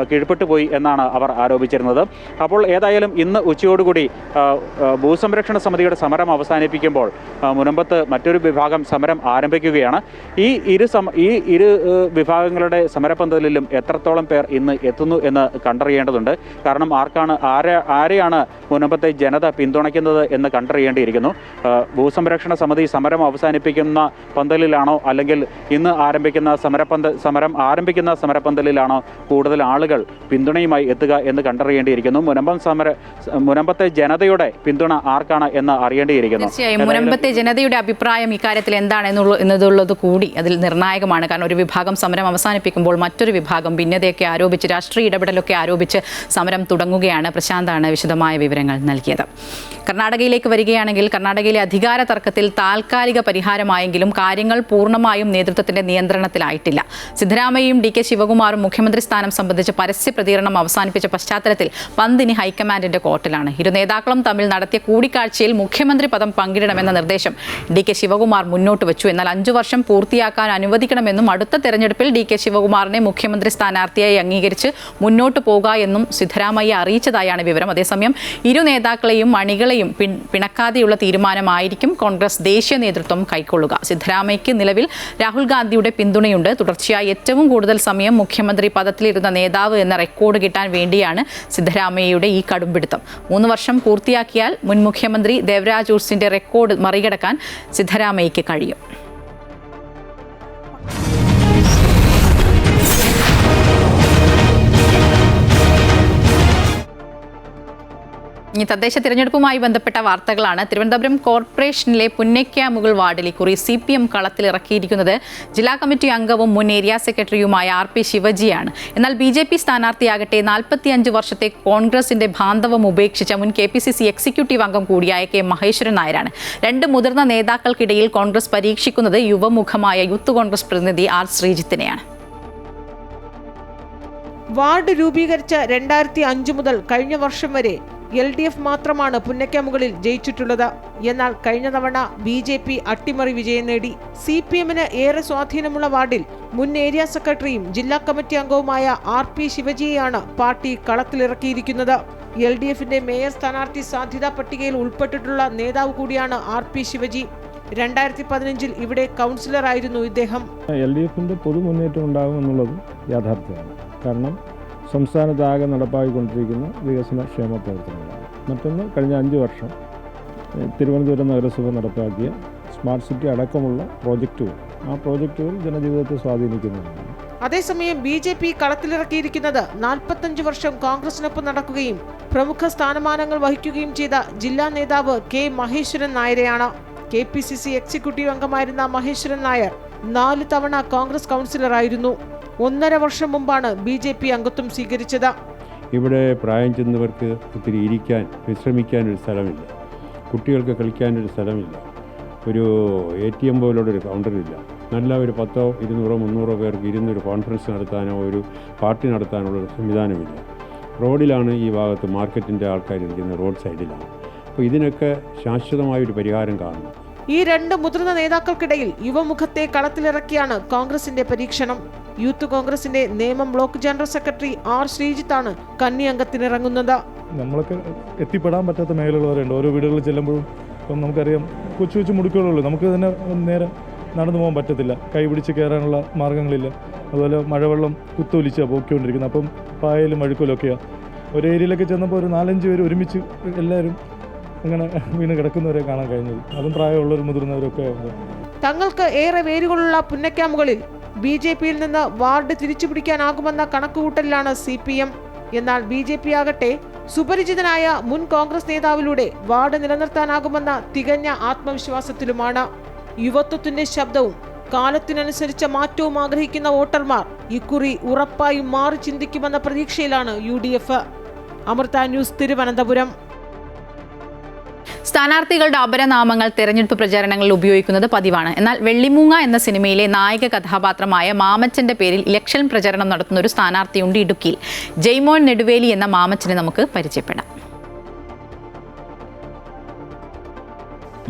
കീഴ്പ്പെട്ടു പോയി എന്നാണ് അവർ ആരോപിച്ചിരുന്നത്. അപ്പോൾ ഏതായാലും ഇന്ന് ഉച്ചയോടുകൂടി ഭൂസംരക്ഷണ സമിതിയുടെ സമരം അവസാനിപ്പിക്കുമ്പോൾ മുനമ്പത്ത് മറ്റൊരു വിഭാഗം സമരം ആരംഭിക്കുകയാണ്. ഈ ഇരു വിഭാഗങ്ങളുടെ സമരപന്തലിലും എത്രത്തോളം പേർ ഇന്ന് എത്തുന്നു എന്ന് കണ്ടറിയേണ്ടതുണ്ട്. കാരണം ആരെയാണ് മുനമ്പത്തെ ജനത പിന്തുണയ്ക്കുന്നത് എന്ന് കണ്ടറിയേണ്ടിയിരിക്കുന്നു. ഭൂസംരക്ഷണ സമിതി സമരം അവസാനിപ്പിക്കുന്ന പന്തലിലാണോ, അല്ലെങ്കിൽ ഇന്ന് ആരംഭിക്കുന്ന സമരം ആരംഭിക്കുന്ന സമരപന്തലിലാണോ കൂടുതൽ ആളുകൾ പിന്തുണയുമായി എത്തുക എന്ന് കണ്ടറിയേണ്ടിയിരിക്കുന്നു. മുനമ്പത്തെ ജനതയുടെ പിന്തുണ ആർക്കാണ് എന്ന് അറിയേണ്ടിയിരിക്കുന്നു. തീർച്ചയായും മുനമ്പത്തെ ജനതയുടെ അഭിപ്രായം ഇക്കാര്യത്തിൽ എന്താണ് എന്നുള്ളത് കൂടി അതിൽ നിർണായകമാണ്. കാരണം ഒരു വിഭാഗം സമരം അവസാനിപ്പിക്കുമ്പോൾ മറ്റൊരു വിഭാഗം ഭിന്നതയൊക്കെ ആരോപിച്ച്, രാഷ്ട്രീയ ഇടപെടലൊക്കെ ആരോപിച്ച് സമരം തുടങ്ങുകയാണ്. പ്രശാന്താണ് വിശദമായ വിവരങ്ങൾ നൽകിയത്. കർണാടകയിലേക്ക് വരികയാണെങ്കിൽ, കർണാടകയിലെ അധികാര തർക്കത്തിൽ താൽക്കാലിക പരിഹാരമായെങ്കിലും കാര്യങ്ങൾ പൂർണ്ണമായും നേതൃത്വത്തിന്റെ നിയന്ത്രണത്തിലായിട്ടില്ല. സിദ്ധരാമയ്യയും കെ ശിവകുമാറും മുഖ്യമന്ത്രി സ്ഥാനം സംബന്ധിച്ച് പരസ്യ പ്രതികരണം അവസാനിപ്പിച്ച പശ്ചാത്തലത്തിൽ പന്ത് ഇനി ഹൈക്കമാൻഡിന്റെ കോർട്ടിലാണ്. ഇരു നേതാക്കളും തമ്മിൽ നടത്തിയ കൂടിക്കാഴ്ചയിൽ മുഖ്യമന്ത്രി പദം പങ്കിടണമെന്ന നിർദ്ദേശം ഡി കെ ശിവകുമാർ മുന്നോട്ട് വെച്ചു. എന്നാൽ 5 വർഷം പൂർത്തിയാക്കാൻ അനുവദിക്കണമെന്നും അടുത്ത തെരഞ്ഞെടുപ്പിൽ ഡി കെ ശിവകുമാറിനെ മുഖ്യമന്ത്രി സ്ഥാനാർത്ഥിയായി അംഗീകരിച്ച് മുന്നോട്ട് പോകുക എന്നും സിദ്ധരാമയ്യ അറിയിച്ചതായാണ് വിവരം. അതേസമയം ഇരു നേതാക്കളെയും അണികളെയും പിണക്കാതെയുള്ള തീരുമാനമായിരിക്കും കോൺഗ്രസ് ദേശീയ നേതൃത്വം കൈക്കൊള്ളുക. സിദ്ധരാമയ്യയ്ക്ക് നിലവിൽ രാഹുൽ ഗാന്ധിയുടെ പിന്തുണയുണ്ട്. തുടർച്ചയായി ഏറ്റവും കൂടുതൽ സമയം മുഖ്യമന്ത്രി പദത്തിലിരുന്ന നേതാവ് എന്ന റെക്കോർഡ് കിട്ടാൻ വേണ്ടിയാണ് സിദ്ധരാമയ്യയുടെ ഈ കടുംപിടുത്തം. 3 വർഷം പൂർത്തിയാക്കിയാൽ മുൻ മുഖ്യമന്ത്രി ദേവരാജ് ഉർസിന്റെ റെക്കോർഡ് മറികടക്കാൻ സിദ്ധരാമയ്യയ്ക്ക് കഴിയും. ഇനി തദ്ദേശ തിരഞ്ഞെടുപ്പുമായി ബന്ധപ്പെട്ട വാർത്തകളാണ്. തിരുവനന്തപുരം കോർപ്പറേഷനിലെ പുന്നയ്ക്കാമുകൾ വാർഡിൽ ഇക്കുറി CPM കളത്തിലിറക്കിയിരിക്കുന്നത് ജില്ലാ കമ്മിറ്റി അംഗവും മുൻ ഏരിയ സെക്രട്ടറിയുമായ RP ശിവജിയാണ്. എന്നാൽ BJP സ്ഥാനാർത്ഥിയാകട്ടെ 45 വർഷത്തെ കോൺഗ്രസിന്റെ ബാന്ധവം ഉപേക്ഷിച്ച മുൻ KPCC എക്സിക്യൂട്ടീവ് അംഗം കൂടിയായ K മഹേശ്വരൻ നായരാണ്. 2 മുതിർന്ന നേതാക്കൾക്കിടയിൽ കോൺഗ്രസ് പരീക്ഷിക്കുന്നത് യുവമുഖമായ യൂത്ത് കോൺഗ്രസ് പ്രതിനിധി R ശ്രീജിത്തിനെയാണ്. വാർഡ് രൂപീകരിച്ച 2005 മുതൽ കഴിഞ്ഞ വർഷം വരെ LDF മാത്രമാണ് പുന്നയ്ക്കാമുകളിൽ ജയിച്ചിട്ടുള്ളത്. എന്നാൽ കഴിഞ്ഞ തവണ BJP അട്ടിമറി വിജയം നേടി. CPMന് ഏറെ സ്വാധീനമുള്ള വാർഡിൽ മുൻ ഏരിയ സെക്രട്ടറിയും ജില്ലാ കമ്മിറ്റി അംഗവുമായ RP ശിവജിയെയാണ് പാർട്ടി കളത്തിലിറക്കിയിരിക്കുന്നത്. LDFന്റെ മേയർ സ്ഥാനാർത്ഥി സാധ്യതാ പട്ടികയിൽ ഉൾപ്പെട്ടിട്ടുള്ള നേതാവ് കൂടിയാണ് RP ശിവജി. 2015 ഇവിടെ കൗൺസിലറായിരുന്നു ഇദ്ദേഹം. LDFന്റെ പൊതുമുന്നേറ്റം ഉണ്ടാകുമെന്നുള്ളത് യാഥാർത്ഥ്യമാണ്. കാരണം സംസ്ഥാനത്താകെ നടപ്പാക്കിക്കൊണ്ടിരിക്കുന്ന വികസന ക്ഷേമ പ്രവർത്തനങ്ങളാണ്. മറ്റൊന്ന് കഴിഞ്ഞ 5 വർഷം തിരുവനന്തപുരം നഗരസഭ നടപ്പാക്കിയ സ്മാർട്ട് സിറ്റി അടക്കമുള്ള പ്രോജക്റ്റുകൾ, ആ പ്രോജക്റ്റുകൾ ജനജീവിതത്തെ സ്വാധീനിക്കുന്നതാണ്. അതേസമയം BJP കളത്തിലിറക്കിയിരിക്കുന്നത് 45 വർഷം കോൺഗ്രസിനൊപ്പം നടക്കുകയും പ്രമുഖ സ്ഥാനമാനങ്ങൾ വഹിക്കുകയും ചെയ്ത ജില്ലാ നേതാവ് K മഹേശ്വരൻ നായരെയാണ്. KPCC എക്സിക്യൂട്ടീവ് അംഗമായിരുന്ന മഹേശ്വരൻ നായർ 4 തവണ കോൺഗ്രസ് കൗൺസിലറായിരുന്നു. 1.5 വർഷം മുമ്പാണ് BJP അംഗത്വം സ്വീകരിച്ചത്. ഇവിടെ പ്രായം ചെന്നവർക്ക് ഒത്തിരി ഇരിക്കാൻ വിശ്രമിക്കാനൊരു സ്ഥലമില്ല, കുട്ടികൾക്ക് കളിക്കാനൊരു സ്ഥലമില്ല, ഒരു ATM പോലുള്ളൊരു കൗണ്ടറില്ല, നല്ല ഒരു 10, 200, 300 പേർക്ക് ഇരുന്നൊരു കോൺഫറൻസ് നടത്താനോ ഒരു പാർട്ടി നടത്താനുള്ള സംവിധാനമില്ല. റോഡിലാണ് ഈ ഭാഗത്ത് മാർക്കറ്റിൻ്റെ ആൾക്കാരിരിക്കുന്നത്, റോഡ് സൈഡിലാണ്. അപ്പോൾ ഇതിനൊക്കെ ശാശ്വതമായൊരു പരിഹാരം കാണണം. ഈ 2 മുതിർന്ന നേതാക്കൾക്കിടയിൽ യുവമുഖത്തെ കളത്തിലിറക്കിയാണ് കോൺഗ്രസിന്റെ പരീക്ഷണം. യൂത്ത് കോൺഗ്രസിന്റെ Nemam block general secretary R ശ്രീജിത്താണ് കന്നി അംഗത്തിനിറങ്ങുന്നത്. നമ്മളൊക്കെ എത്തിപ്പെടാൻ പറ്റാത്ത മേഖലകളുണ്ട്. ഓരോ വീടുകളിൽ ചെല്ലുമ്പോഴും ഇപ്പം നമുക്കറിയാം കൊച്ചു കൊച്ചു മുടുക്കുകളുള്ളൂ. നമുക്ക് തന്നെ നേരെ നടന്നു പോകാൻ പറ്റത്തില്ല, കൈ പിടിച്ച് കയറാനുള്ള മാർഗ്ഗങ്ങളില്ല. അതുപോലെ മഴവെള്ളം കുത്തൊലിച്ചാണ് പോയിക്കൊണ്ടിരിക്കുന്നത്. അപ്പം പായലും അഴുക്കലൊക്കെയാണ്. ഒരു ഏരിയയിലൊക്കെ ചെന്നപ്പോൾ ഒരു 4-5 പേര് ഒരുമിച്ച് എല്ലാവരും അങ്ങനെ വീണ് കിടക്കുന്നവരെ കാണാൻ കഴിഞ്ഞത്. അതും പ്രായമുള്ളവരും മുതിർന്നവരൊക്കെ. തങ്ങൾക്ക് ഏറെ വേരുകളുള്ള പുന്നയ്ക്കാമുകളിൽ BJPയിൽ നിന്ന് വാർഡ് തിരിച്ചുപിടിക്കാനാകുമെന്ന കണക്കുകൂട്ടലിലാണ് CPM. എന്നാൽ BJP ആകട്ടെ സുപരിചിതനായ മുൻ കോൺഗ്രസ് നേതാവിലൂടെ വാർഡ് നിലനിർത്താനാകുമെന്ന തികഞ്ഞ ആത്മവിശ്വാസത്തിലുമാണ്. യുവത്വത്തിന്റെ ശബ്ദവും കാലത്തിനനുസരിച്ച മാറ്റവും ആഗ്രഹിക്കുന്ന വോട്ടർമാർ ഇക്കുറി ഉറപ്പായും മാറി ചിന്തിക്കുമെന്ന പ്രതീക്ഷയിലാണ് UDF. അമൃത ന്യൂസ്, തിരുവനന്തപുരം. സ്ഥാനാർത്ഥികളുടെ അപരനാമങ്ങൾ തെരഞ്ഞെടുപ്പ് പ്രചാരണങ്ങളിൽ ഉപയോഗിക്കുന്നത് പതിവാണ്. എന്നാൽ വെള്ളിമൂങ്ങ എന്ന സിനിമയിലെ നായക കഥാപാത്രമായ മാമച്ചന്റെ പേരിൽ ഇലക്ഷൻ പ്രചരണം നടത്തുന്ന ഒരു സ്ഥാനാർത്ഥിയുണ്ട് ഇടുക്കിയിൽ. ജയ്മോൻ നെടുവേലി എന്ന മാമച്ചനെ നമുക്ക് പരിചയപ്പെടാം.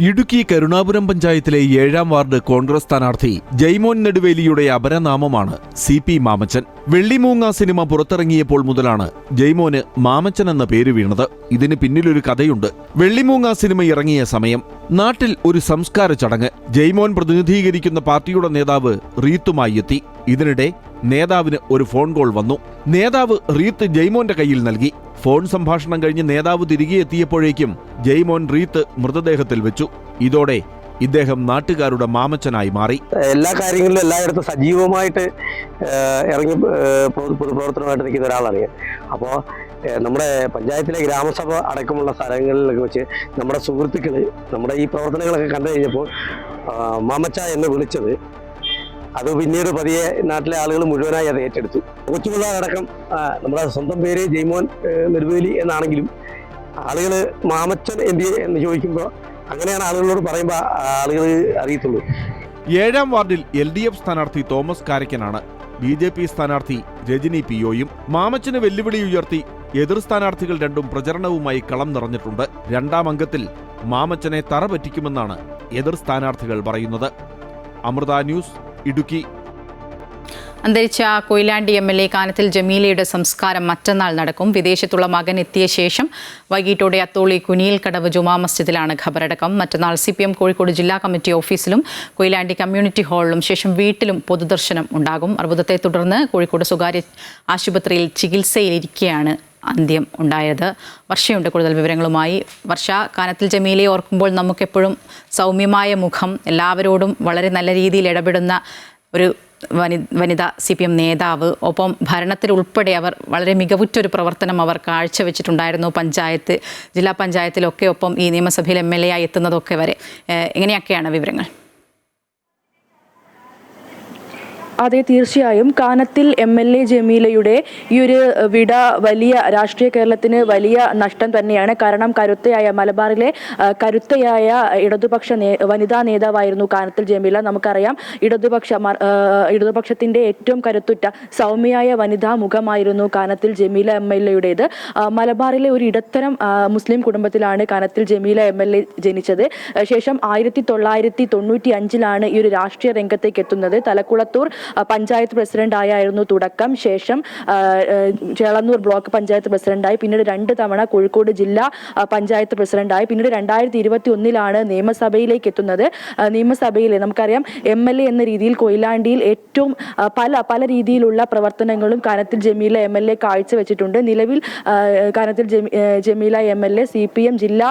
ഇടുക്കി കരുണാപുരം പഞ്ചായത്തിലെ 7ാം വാർഡ് കോൺഗ്രസ് സ്ഥാനാർത്ഥി ജയ്മോൻ നെടുവേലിയുടെ അപരനാമമാണ് CP മാമച്ചൻ. വെള്ളിമൂങ്ങ സിനിമ പുറത്തിറങ്ങിയപ്പോൾ മുതലാണ് ജയ്മോന് മാമച്ചൻ എന്ന പേര് വീണത്. ഇതിന് പിന്നിലൊരു കഥയുണ്ട്. വെള്ളിമൂങ്ങ സിനിമ ഇറങ്ങിയ സമയം നാട്ടിൽ ഒരു സംസ്കാര ചടങ്ങ്. ജയ്മോൻ പ്രതിനിധീകരിക്കുന്ന പാർട്ടിയുടെ നേതാവ് റീത്തുമായി എത്തി. ഇതിനിടെ നേതാവിന് ഒരു ഫോൺ കോൾ വന്നു. നേതാവ് റീത്ത് ജയ്മോന്റെ കയ്യിൽ നൽകി. ഫോൺ സംഭാഷണം കഴിഞ്ഞ് നേതാവ് തിരികെ എത്തിയപ്പോഴേക്കും ജയ്മോൻ റീത്ത് മൃതദേഹത്തിൽ വെച്ചു. ഇതോടെ ഇദ്ദേഹം നാട്ടുകാരുടെ മാമച്ചനായി മാറി. എല്ലാ കാര്യങ്ങളിലും എല്ലായിടത്തും സജീവമായിട്ട് ഇറങ്ങി പൊതുപ്രവർത്തനമായിട്ട് നിൽക്കുന്ന ഒരാളാണ് ഞാൻ. അപ്പോൾ നമ്മുടെ പഞ്ചായത്തിലെ ഗ്രാമസഭ അടക്കമുള്ള സ്ഥലങ്ങളിലൊക്കെ വെച്ച് നമ്മുടെ സുഹൃത്തുക്കൾ നമ്മുടെ ഈ പ്രവർത്തനങ്ങളൊക്കെ കണ്ടു കഴിഞ്ഞപ്പോൾ മാമച്ച എന്ന് വിളിച്ചത്, അത് പിന്നീട് പതിയെ നാട്ടിലെ ആളുകൾ മുഴുവനായി അത് ഏറ്റെടുത്തു. കൊച്ചുപിള്ളേരടക്കം നമ്മുടെ സ്വന്തം പേര് ജയ്മോൻ നെടുവേലി എന്നാണെങ്കിലും ആളുകൾ മാമച്ചൻ എന്ന് ചോദിക്കുമ്പോൾ അങ്ങനെയാണ് ആളുകളോട് പറയുമ്പോൾ ആളുകൾ അറിയത്തുള്ളൂ. 7-ാം വാർഡിൽ LDF സ്ഥാനാർത്ഥി തോമസ് കാരയ്ക്കനാണ്. BJP സ്ഥാനാർത്ഥി രജനി പിയോയും. മാമച്ചന് വെല്ലുവിളി ഉയർത്തി എതിർ സ്ഥാനാർത്ഥികൾ രണ്ടും പ്രചരണവുമായി കളം നിറഞ്ഞിട്ടുണ്ട്. 2-ാം അംഗത്തിൽ മാമച്ചനെ തറ പറ്റിക്കുമെന്നാണ് എതിർ സ്ഥാനാർത്ഥികൾ പറയുന്നത്. അമൃത ന്യൂസ്, ഇടുക്കി. അന്തരിച്ച കൊയിലാണ്ടി MLA കാനത്തിൽ ജമീലയുടെ സംസ്കാരം മറ്റന്നാൾ നടക്കും. വിദേശത്തുള്ള മകൻ എത്തിയ ശേഷം വൈകിട്ടോടെ അത്തോളി കുനിയിൽ കടവ് ജുമാ മസ്ജിദിലാണ് ഖബറടക്കം. മറ്റന്നാൾ CPM കോഴിക്കോട് ജില്ലാ കമ്മിറ്റി ഓഫീസിലും കൊയിലാണ്ടി കമ്മ്യൂണിറ്റി ഹാളിലും ശേഷം വീട്ടിലും പൊതുദർശനം ഉണ്ടാകും. അർബുദത്തെ തുടർന്ന് കോഴിക്കോട് സ്വകാര്യ ആശുപത്രിയിൽ ചികിത്സയിലിരിക്കെയാണ് അന്ത്യം ഉണ്ടായത്. വർഷയുണ്ട് കൂടുതൽ വിവരങ്ങളുമായി. വർഷ, കാനത്തിൽ ജമീലയെ ഓർക്കുമ്പോൾ നമുക്കെപ്പോഴും സൗമ്യമായ മുഖം, എല്ലാവരോടും വളരെ നല്ല രീതിയിൽ ഇടപെടുന്ന ഒരു വനിതാ CPM നേതാവ്. ഒപ്പം ഭരണത്തിൽ ഉൾപ്പെടെ അവർ വളരെ മികവുറ്റൊരു പ്രവർത്തനം അവർ കാഴ്ചവെച്ചിട്ടുണ്ടായിരുന്നു. പഞ്ചായത്ത്, ജില്ലാ പഞ്ചായത്തിലൊക്കെ, ഒപ്പം ഈ നിയമസഭയിൽ MLA ആയി എത്തുന്നതൊക്കെ വരെ. എങ്ങനെയൊക്കെയാണ് വിവരങ്ങൾ? അതെ, തീർച്ചയായും കാനത്തിൽ MLA ജമീലയുടെ ഈ ഒരു വിട വലിയ രാഷ്ട്രീയ കേരളത്തിന് വലിയ നഷ്ടം തന്നെയാണ്. കാരണം കരുത്തയായ മലബാറിലെ കരുത്തയായ ഇടതുപക്ഷ വനിതാ നേതാവായിരുന്നു കാനത്തിൽ ജമീല. നമുക്കറിയാം ഇടതുപക്ഷത്തിന്റെ ഏറ്റവും കരുത്തുറ്റ സൗമ്യയായ വനിതാ മുഖമായിരുന്നു കാനത്തിൽ ജമീല MLAയുടേത്. മലബാറിലെ ഒരു ഇടത്തരം മുസ്ലിം കുടുംബത്തിലാണ് കാനത്തിൽ ജമീല MLA ജനിച്ചത്. ശേഷം 1995 ഈ ഒരു രാഷ്ട്രീയ രംഗത്തേക്ക് എത്തുന്നത്. തലക്കുളത്തൂർ പഞ്ചായത്ത് പ്രസിഡന്റ് ആയിരുന്നു തുടക്കം. ശേഷം ചേളന്നൂർ ബ്ലോക്ക് പഞ്ചായത്ത് പ്രസിഡന്റായി, പിന്നീട് 2 തവണ കോഴിക്കോട് ജില്ലാ പഞ്ചായത്ത് പ്രസിഡന്റായി, പിന്നീട് 2021 നിയമസഭയിലേക്ക് എത്തുന്നത്. നിയമസഭയിൽ നമുക്കറിയാം MLA എന്ന രീതിയിൽ കൊയിലാണ്ടിയിൽ ഏറ്റവും പല രീതിയിലുള്ള പ്രവർത്തനങ്ങളും കാനത്തിൽ ജമീല MLA കാഴ്ചവെച്ചിട്ടുണ്ട്. നിലവിൽ കാനത്തിൽ ജമീല MLA CPM ജില്ലാ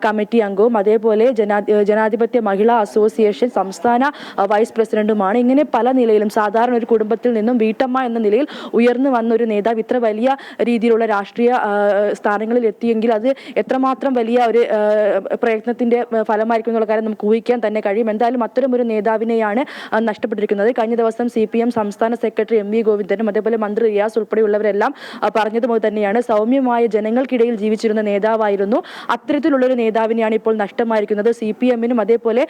കമ്മിറ്റി അംഗവും അതേപോലെ ജനാധിപത്യ മഹിളാ അസോസിയേഷൻ സംസ്ഥാന വൈസ് പ്രസിഡന്റുമാണ്. ഇങ്ങനെ പല നിലയിലും സാധാരണ ഒരു കുടുംബത്തിൽ നിന്നും വീട്ടമ്മ എന്ന നിലയിൽ ഉയർന്നു വന്ന ഒരു നേതാവ് ഇത്ര വലിയ രീതിയിലുള്ള രാഷ്ട്രീയ സ്ഥാനങ്ങളിൽ എത്തിയെങ്കിൽ അത് എത്രമാത്രം വലിയ ഒരു പ്രയത്നത്തിന്റെ ഫലമായിരിക്കും എന്നുള്ള കാര്യം നമുക്ക് ഊഹിക്കാൻ തന്നെ കഴിയും. എന്തായാലും അത്തരം ഒരു നേതാവിനെയാണ് നഷ്ടപ്പെട്ടിരിക്കുന്നത്. കഴിഞ്ഞ ദിവസം CPM സംസ്ഥാന സെക്രട്ടറി MV ഗോവിന്ദനും അതേപോലെ മന്ത്രി റിയാസ് ഉൾപ്പെടെയുള്ളവരെല്ലാം പറഞ്ഞതുപോലെ തന്നെയാണ് സൗമ്യമായ ജനങ്ങൾക്കിടയിൽ ജീവിച്ചിരുന്ന നേതാവായിരുന്നു. അത്തരത്തിലുള്ളൊരു നേതാവിനെയാണ് ഇപ്പോൾ നഷ്ടമായിരിക്കുന്നത്. CPM-നും അതേപോലെ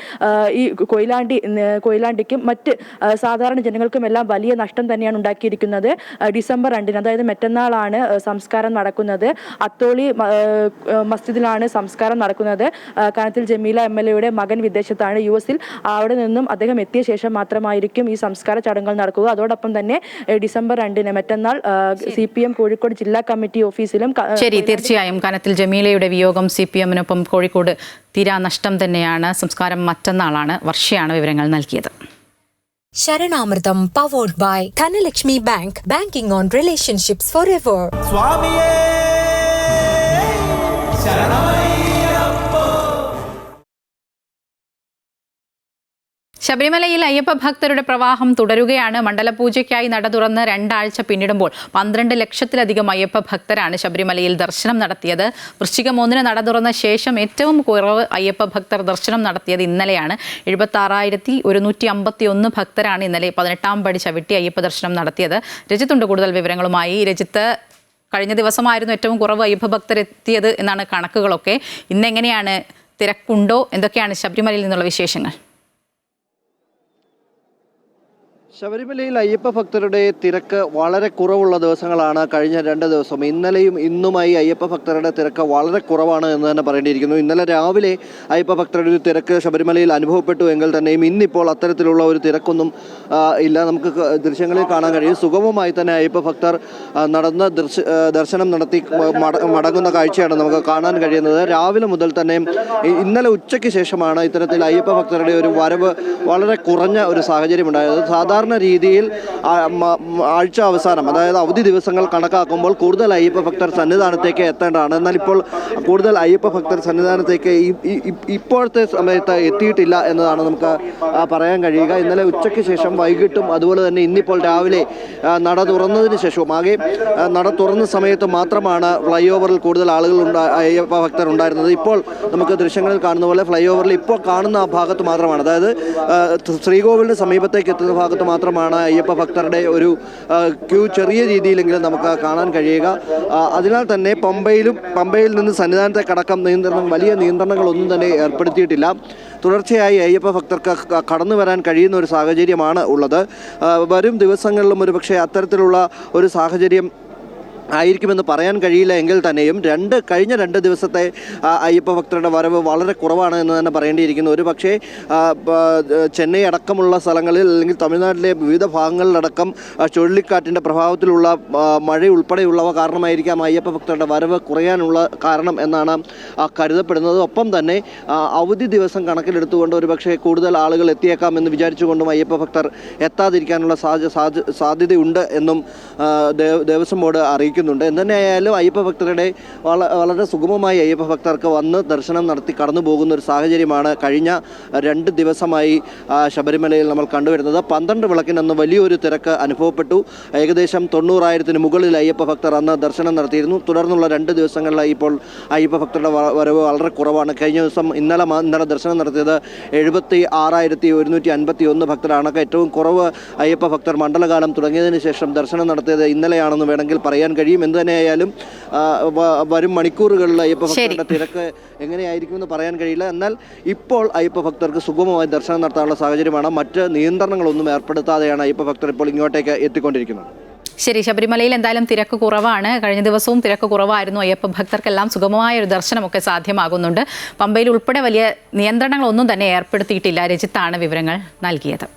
ഈ കൊയിലാണ്ടിക്കും മറ്റ് സാധാരണ ജനങ്ങൾക്കും എല്ലാം വലിയ നഷ്ടം തന്നെയാണ് ഉണ്ടാക്കിയിരിക്കുന്നത്. ഡിസംബർ 2 അതായത് മറ്റന്നാളാണ് സംസ്കാരം നടക്കുന്നത്. അത്തോളി മസ്ജിദിലാണ് സംസ്കാരം നടക്കുന്നത്. കാനത്തിൽ ജമീല MLAയുടെ മകൻ വിദേശത്താണ്, US-ൽ. അവിടെ നിന്നും അദ്ദേഹം എത്തിയ ശേഷം മാത്രമായിരിക്കും ഈ സംസ്കാര ചടങ്ങുകൾ നടക്കുക. അതോടൊപ്പം തന്നെ ഡിസംബർ 2 മറ്റന്നാൾ CPM കോഴിക്കോട് ജില്ലാ കമ്മിറ്റി ഓഫീസിലും. ശരി, തീർച്ചയായും കാനത്തിൽ ജമീലയുടെ വിയോഗം CPM-നൊപ്പം കോഴിക്കോട് തീരാ നഷ്ടം തന്നെയാണ്. സംസ്കാരം മറ്റന്നാളാണ്. വർഷയാണ് വിവരങ്ങൾ നൽകിയത്. Sharanamritam powered by Dhanalakshmi Bank, banking on relationships forever. Swamiye ശബരിമലയിൽ അയ്യപ്പ ഭക്തരുടെ പ്രവാഹം തുടരുകയാണ്. മണ്ഡലപൂജയ്ക്കായി നട തുറന്ന് 2 ആഴ്ച പിന്നിടുമ്പോൾ 12 ലക്ഷത്തിലധികം അയ്യപ്പ ഭക്തരാണ് ശബരിമലയിൽ ദർശനം നടത്തിയത്. വൃശ്ചികം 1 നട തുറന്ന ശേഷം ഏറ്റവും കുറവ് അയ്യപ്പ ഭക്തർ ദർശനം നടത്തിയത് ഇന്നലെയാണ്. 76,151 ഭക്തരാണ് ഇന്നലെ 18-ാം പടി ചവിട്ടി അയ്യപ്പ ദർശനം നടത്തിയത്. രജിത്തുണ്ട് കൂടുതൽ വിവരങ്ങളുമായി. രജിത്ത്, കഴിഞ്ഞ ദിവസമായിരുന്നു ഏറ്റവും കുറവ് അയ്യപ്പ ഭക്തരെത്തിയത് എന്നാണ് കണക്കുകളൊക്കെ. ഇന്നെങ്ങനെയാണ്? തിരക്കുണ്ടോ? എന്തൊക്കെയാണ് ശബരിമലയിൽ നിന്നുള്ള വിശേഷങ്ങൾ? ശബരിമലയിൽ അയ്യപ്പ ഭക്തരുടെ തിരക്ക് വളരെ കുറവുള്ള ദിവസങ്ങളാണ് കഴിഞ്ഞ 2 ദിവസം. ഇന്നലെയും ഇന്നുമായി അയ്യപ്പ ഭക്തരുടെ തിരക്ക് വളരെ കുറവാണ് എന്ന് തന്നെ പറയേണ്ടിയിരിക്കുന്നു. ഇന്നലെ രാവിലെ അയ്യപ്പ ഭക്തരുടെ ഒരു തിരക്ക് ശബരിമലയിൽ അനുഭവപ്പെട്ടു എങ്കിൽ തന്നെയും ഇന്നിപ്പോൾ അത്തരത്തിലുള്ള ഒരു തിരക്കൊന്നും ഇല്ല. നമുക്ക് ദൃശ്യങ്ങളിൽ കാണാൻ കഴിയും. സുഗമമായി തന്നെ അയ്യപ്പ ഭക്തർ നടന്ന് ദർശനം നടത്തി മടങ്ങുന്ന കാഴ്ചയാണ് നമുക്ക് കാണാൻ കഴിയുന്നത്. രാവിലെ മുതൽ തന്നെ ഇന്നലെ ഉച്ചയ്ക്ക് ശേഷമാണ് ഇത്തരത്തിൽ അയ്യപ്പ ഭക്തരുടെ ഒരു വരവ് വളരെ കുറഞ്ഞ ഒരു സാഹചര്യം ഉണ്ടായത്. സാധാരണ രീതിയിൽ ആഴ്ച അവസാനം, അതായത് അവധി ദിവസങ്ങൾ കണക്കാക്കുമ്പോൾ കൂടുതൽ അയ്യപ്പ ഭക്തർ സന്നിധാനത്തേക്ക് എത്തേണ്ടതാണ്. എന്നാൽ ഇപ്പോൾ കൂടുതൽ അയ്യപ്പ ഭക്തർ സന്നിധാനത്തേക്ക് ഇപ്പോഴത്തെ സമയത്ത് എത്തിയിട്ടില്ല എന്നതാണ് നമുക്ക് പറയാൻ കഴിയുക. ഇന്നലെ ഉച്ചയ്ക്ക് ശേഷം വൈകിട്ടും അതുപോലെ തന്നെ ഇന്നിപ്പോൾ രാവിലെ നട തുറന്നതിന് ശേഷവും ആകെ നട തുറന്ന സമയത്ത് മാത്രമാണ് ഫ്ലൈ ഓവറിൽ കൂടുതൽ ആളുകൾ അയ്യപ്പ ഭക്തർ ഉണ്ടായിരുന്നത്. ഇപ്പോൾ നമുക്ക് ദൃശ്യങ്ങളിൽ കാണുന്ന പോലെ ഫ്ലൈ ഓവറിൽ ഇപ്പോൾ കാണുന്ന ആ ഭാഗത്ത് മാത്രമാണ്, അതായത് ശ്രീകോവിലിന് സമീപത്തേക്ക് എത്തുന്ന ഭാഗത്ത് മാത്രമാണ് അയ്യപ്പ ഭക്തരുടെ ഒരു ക്യൂ ചെറിയ രീതിയിലെങ്കിലും നമുക്ക് കാണാൻ കഴിയുക. അതിനാൽ തന്നെ പമ്പയിൽ നിന്ന് സന്നിധാനത്തെ കടക്കം വലിയ നിയന്ത്രണങ്ങളൊന്നും തന്നെ ഏർപ്പെടുത്തിയിട്ടില്ല. തുടർച്ചയായി അയ്യപ്പ ഭക്തർക്ക് കടന്നു വരാൻ കഴിയുന്ന ഒരു സാഹചര്യമാണ് ഉള്ളത്. വരും ദിവസങ്ങളിലും ഒരുപക്ഷെ അത്തരത്തിലുള്ള ഒരു സാഹചര്യം ആയിരിക്കുമെന്ന് പറയാൻ കഴിയില്ല എങ്കിൽ തന്നെയും കഴിഞ്ഞ 2 ദിവസത്തെ അയ്യപ്പ ഭക്തരുടെ വരവ് വളരെ കുറവാണ് എന്ന് തന്നെ പറയേണ്ടിയിരിക്കുന്നു. ഒരു പക്ഷേ ചെന്നൈ അടക്കമുള്ള സ്ഥലങ്ങളിൽ അല്ലെങ്കിൽ തമിഴ്നാട്ടിലെ വിവിധ ഭാഗങ്ങളിലടക്കം ചുഴലിക്കാറ്റിൻ്റെ പ്രഭാവത്തിലുള്ള മഴ ഉൾപ്പെടെയുള്ളവ കാരണമായിരിക്കാം അയ്യപ്പ ഭക്തരുടെ വരവ് കുറയാനുള്ള കാരണം എന്നാണ് കരുതപ്പെടുന്നത്. ഒപ്പം തന്നെ അവധി ദിവസം കണക്കിലെടുത്തുകൊണ്ട് ഒരുപക്ഷെ കൂടുതൽ ആളുകൾ എത്തിയേക്കാമെന്ന് വിചാരിച്ചുകൊണ്ടും അയ്യപ്പ ഭക്തർ എത്താതിരിക്കാനുള്ള സാധ്യതയുണ്ട് എന്നും ദേവസ്വം ബോർഡ് അറിയിക്കുന്നു. എന്തുതന്നെയായാലും അയ്യപ്പ ഭക്തരുടെ വളരെ സുഗമമായി അയ്യപ്പ ഭക്തർക്ക് വന്ന് ദർശനം നടത്തി കടന്നു പോകുന്ന ഒരു സാഹചര്യമാണ് കഴിഞ്ഞ 2 ദിവസമായി ശബരിമലയിൽ നമ്മൾ കണ്ടുവരുന്നത്. 12 വിളക്കിനന്ന് വലിയൊരു തിരക്ക് അനുഭവപ്പെട്ടു. ഏകദേശം 90,000-ന് മുകളിൽ അയ്യപ്പ ഭക്തർ അന്ന് ദർശനം നടത്തിയിരുന്നു. തുടർന്നുള്ള 2 ദിവസങ്ങളിലായി ഇപ്പോൾ അയ്യപ്പ ഭക്തരുടെ വരവ് വളരെ കുറവാണ്. കഴിഞ്ഞ ദിവസം ഇന്നലെ ദർശനം നടത്തിയത് 76,151 ഭക്തരാണ്. ഏറ്റവും കുറവ് അയ്യപ്പ ഭക്തർ മണ്ഡലകാലം തുടങ്ങിയതിന് ശേഷം ദർശനം നടത്തിയത് ഇന്നലെയാണെന്ന് വേണമെങ്കിൽ പറയാൻ കഴിയും. എന്ത് തന്നെയായാലും വരും മണിക്കൂറുകളിൽ അയ്യപ്പ ഭക്തരുടെ തിരക്ക് എങ്ങനെയായിരിക്കുമെന്ന് പറയാൻ കഴിയില്ല. എന്നാൽ ഇപ്പോൾ അയ്യപ്പ ഭക്തർക്ക് സുഗമമായി ദർശനം നടത്താനുള്ള സാഹചര്യമാണ്. മറ്റ് നിയന്ത്രണങ്ങളൊന്നും ഏർപ്പെടുത്താതെയാണ് അയ്യപ്പ ഭക്തർ ഇപ്പോൾ ഇങ്ങോട്ടേക്ക് എത്തിക്കൊണ്ടിരിക്കുന്നത്. ശരി, ശബരിമലയിൽ എന്തായാലും തിരക്ക് കുറവാണ്. കഴിഞ്ഞ ദിവസവും തിരക്ക് കുറവായിരുന്നു. അയ്യപ്പ ഭക്തർക്കെല്ലാം സുഗമമായ ഒരു ദർശനമൊക്കെ സാധ്യമാകുന്നുണ്ട്. പമ്പയിൽ ഉൾപ്പെടെ വലിയ നിയന്ത്രണങ്ങളൊന്നും തന്നെ ഏർപ്പെടുത്തിയിട്ടില്ല. രജിത്താണ് വിവരങ്ങൾ നൽകിയത്.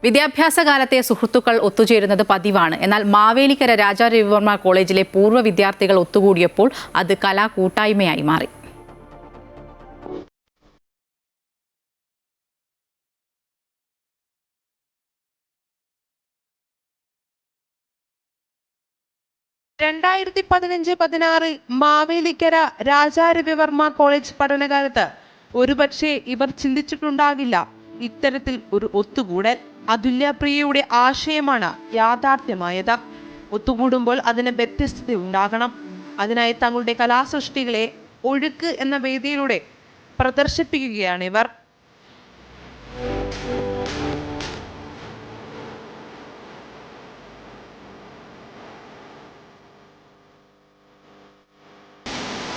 വിദ്യാഭ്യാസ കാലത്തെ സുഹൃത്തുക്കൾ ഒത്തുചേരുന്നത് പതിവാണ്. എന്നാൽ മാവേലിക്കര രാജാ രവിവർമ്മ കോളേജിലെ പൂർവ്വ വിദ്യാർത്ഥികൾ ഒത്തുകൂടിയപ്പോൾ അത് കലാകൂട്ടായ്മയായി മാറി. രണ്ടായിരത്തി 15-16 മാവേലിക്കര രാജാ രവിവർമ്മ കോളേജ് പഠനകാലത്ത് ഒരുപക്ഷെ ഇവർ ചിന്തിച്ചിട്ടുണ്ടാകില്ല ഇത്തരത്തിൽ ഒരു ഒത്തുകൂടൽ. അതുല്യപ്രിയയുടെ ആശയമാണ് യാഥാർത്ഥ്യമായത്. ഒത്തുകൂടുമ്പോൾ അതിന് വ്യത്യസ്തത ഉണ്ടാകണം. അതിനായി തങ്ങളുടെ കലാസൃഷ്ടികളെ ഒഴുക്ക് എന്ന വേദിയിലൂടെ പ്രദർശിപ്പിക്കുകയാണിവർ.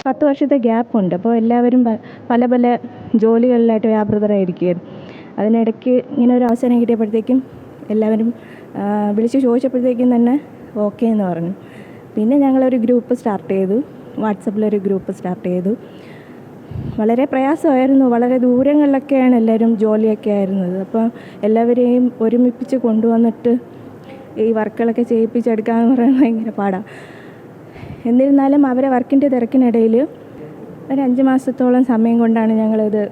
പത്ത് വർഷത്തെ ഗ്യാപ്പുണ്ട്. അപ്പോൾ എല്ലാവരും പല പല ജോലികളിലായിട്ട് വ്യാപൃതരായിരിക്കുകയായിരുന്നു. അതിനിടയ്ക്ക് ഇങ്ങനെ ഒരു അവസരം കിട്ടിയപ്പോഴത്തേക്കും എല്ലാവരും വിളിച്ച് ചോദിച്ചപ്പോഴത്തേക്കും തന്നെ ഓക്കെ എന്ന് പറഞ്ഞു. പിന്നെ ഞങ്ങളൊരു ഗ്രൂപ്പ് സ്റ്റാർട്ട് ചെയ്തു. വാട്സപ്പിലൊരു ഗ്രൂപ്പ് സ്റ്റാർട്ട് ചെയ്തു. വളരെ പ്രയാസമായിരുന്നു. വളരെ ദൂരങ്ങളിലൊക്കെയാണ് എല്ലാവരും ജോലിയൊക്കെ ആയിരുന്നത്. അപ്പോൾ എല്ലാവരെയും ഒരുമിപ്പിച്ച് കൊണ്ടുവന്നിട്ട് ഈ വർക്കുകളൊക്കെ ചെയ്യിപ്പിച്ചെടുക്കാമെന്ന് പറയുന്നത് ഭയങ്കര പാടാണ്. എന്നിരുന്നാലും അവരെ വർക്കിൻ്റെ തിരക്കിനിടയിൽ ഒരു 5 മാസത്തോളം സമയം കൊണ്ടാണ് ഞങ്ങളിത്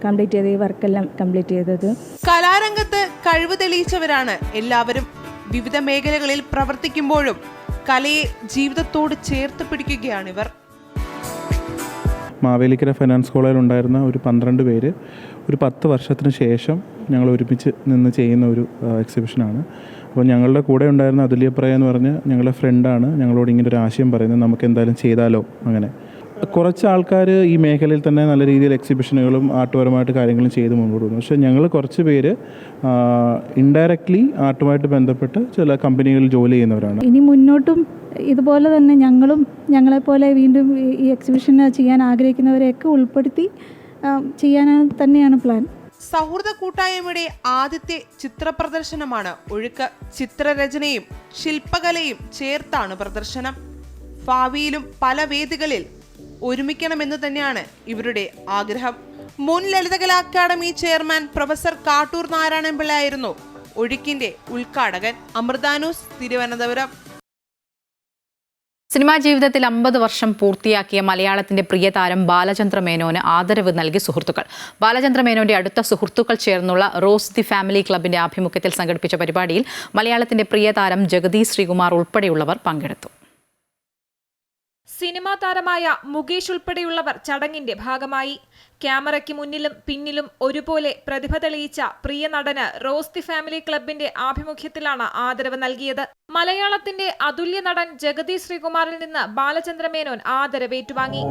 കംപ്ലീറ്റ് ചെയ്ത് ഈ വർക്കെല്ലാം കംപ്ലീറ്റ് ചെയ്തത്. കലാരംഗത്ത് കഴിവ് തെളിയിച്ചവരാണ് എല്ലാവരും. വിവിധ മേഖലകളിൽ പ്രവർത്തിക്കുമ്പോഴും കലയെ ജീവിതത്തോട് ചേർത്ത് പിടിക്കുകയാണിവർ. മാവേലിക്കര ഫൈനാൻസ് കോളേജിൽ ഉണ്ടായിരുന്ന ഒരു 12 പേര് ഒരു 10 വർഷത്തിന് ശേഷം ഞങ്ങൾ ഒരുമിച്ച് നിന്ന് ചെയ്യുന്ന ഒരു എക്സിബിഷനാണ്. അപ്പോൾ ഞങ്ങളുടെ കൂടെ ഉണ്ടായിരുന്ന അതുല്യപ്രിയ എന്ന് പറഞ്ഞ് ഞങ്ങളുടെ ഫ്രണ്ടാണ് ഞങ്ങളോട് ഇങ്ങനെ ഒരു ആശയം പറയുന്നത്, നമുക്ക് എന്തായാലും ചെയ്താലോ. അങ്ങനെ കുറച്ച് ആൾക്കാർ ഈ മേഖലയിൽ തന്നെ നല്ല രീതിയിൽ എക്സിബിഷനുകളും ആർട്ടുപരമായിട്ട് കാര്യങ്ങളും ചെയ്ത് മുമ്പോട്ട് പോകുന്നു. പക്ഷേ ഞങ്ങൾ കുറച്ച് പേര് ഇൻഡയറക്റ്റ്ലി ആർട്ടുമായിട്ട് ബന്ധപ്പെട്ട് ചില കമ്പനികളിൽ ജോലി ചെയ്യുന്നവരാണ്. ഇനി മുന്നോട്ടും ഇതുപോലെ തന്നെ ഞങ്ങളെപ്പോലെ വീണ്ടും ഈ എക്സിബിഷൻ ചെയ്യാൻ ആഗ്രഹിക്കുന്നവരെയൊക്കെ ഉൾപ്പെടുത്തി ചെയ്യാനാണ് തന്നെയാണ് പ്ലാൻ. സൗഹൃദ കൂട്ടായ്മയുടെ ആദ്യത്തെ ചിത്ര പ്രദർശനമാണ് ഒഴുക്ക്. ചിത്രരചനയും ശില്പകലയും ചേർത്താണ് പ്രദർശനം. ഭാവിയിലും പല വേദികളിൽ ഒരുമിക്കണമെന്ന് തന്നെയാണ് ഇവരുടെ ആഗ്രഹം. മുൻ Lalithakala academy chairman professor Kattoor Narayanan Pillai ആയിരുന്നു ഒഴുക്കിന്റെ ഉദ്ഘാടകൻ. അമൃതാനൂസ്, തിരുവനന്തപുരം. സിനിമാ ജീവിതത്തിൽ 50 വർഷം പൂർത്തിയാക്കിയ മലയാളത്തിന്റെ പ്രിയതാരം ബാലചന്ദ്ര മേനോന് ആദരവ് നൽകി സുഹൃത്തുക്കൾ. ബാലചന്ദ്ര മേനോന്റെ അടുത്ത സുഹൃത്തുക്കൾ ചേർന്നുള്ള റോസ് ദി ഫാമിലി ക്ലബിന്റെ ആഭിമുഖ്യത്തിൽ സംഘടിപ്പിച്ച പരിപാടിയിൽ മലയാളത്തിന്റെ പ്രിയതാരം ജഗതി ശ്രീകുമാർ ഉൾപ്പെടെയുള്ളവർ പങ്കെടുത്തു. സിനിമാ താരമായ മുകേഷ് ഉൾപ്പെടെയുള്ളവർ ചടങ്ങിന്റെ ഭാഗമായി. ക്യാമറയ്ക്ക് മുന്നിലും പിന്നിലും ഒരുപോലെ പ്രതിഭ തെളിയിച്ച പ്രിയ നടന് റോസ് ദി ഫാമിലി ക്ലബിന്റെ ആഭിമുഖ്യത്തിലാണ് ആദരവ് നൽകിയത്. മലയാളത്തിന്റെ അതുല്യ നടൻ ജഗതി ശ്രീകുമാറിൽ നിന്ന് ബാലചന്ദ്ര മേനോൻ ആദരവ് ഏറ്റുവാങ്ങി.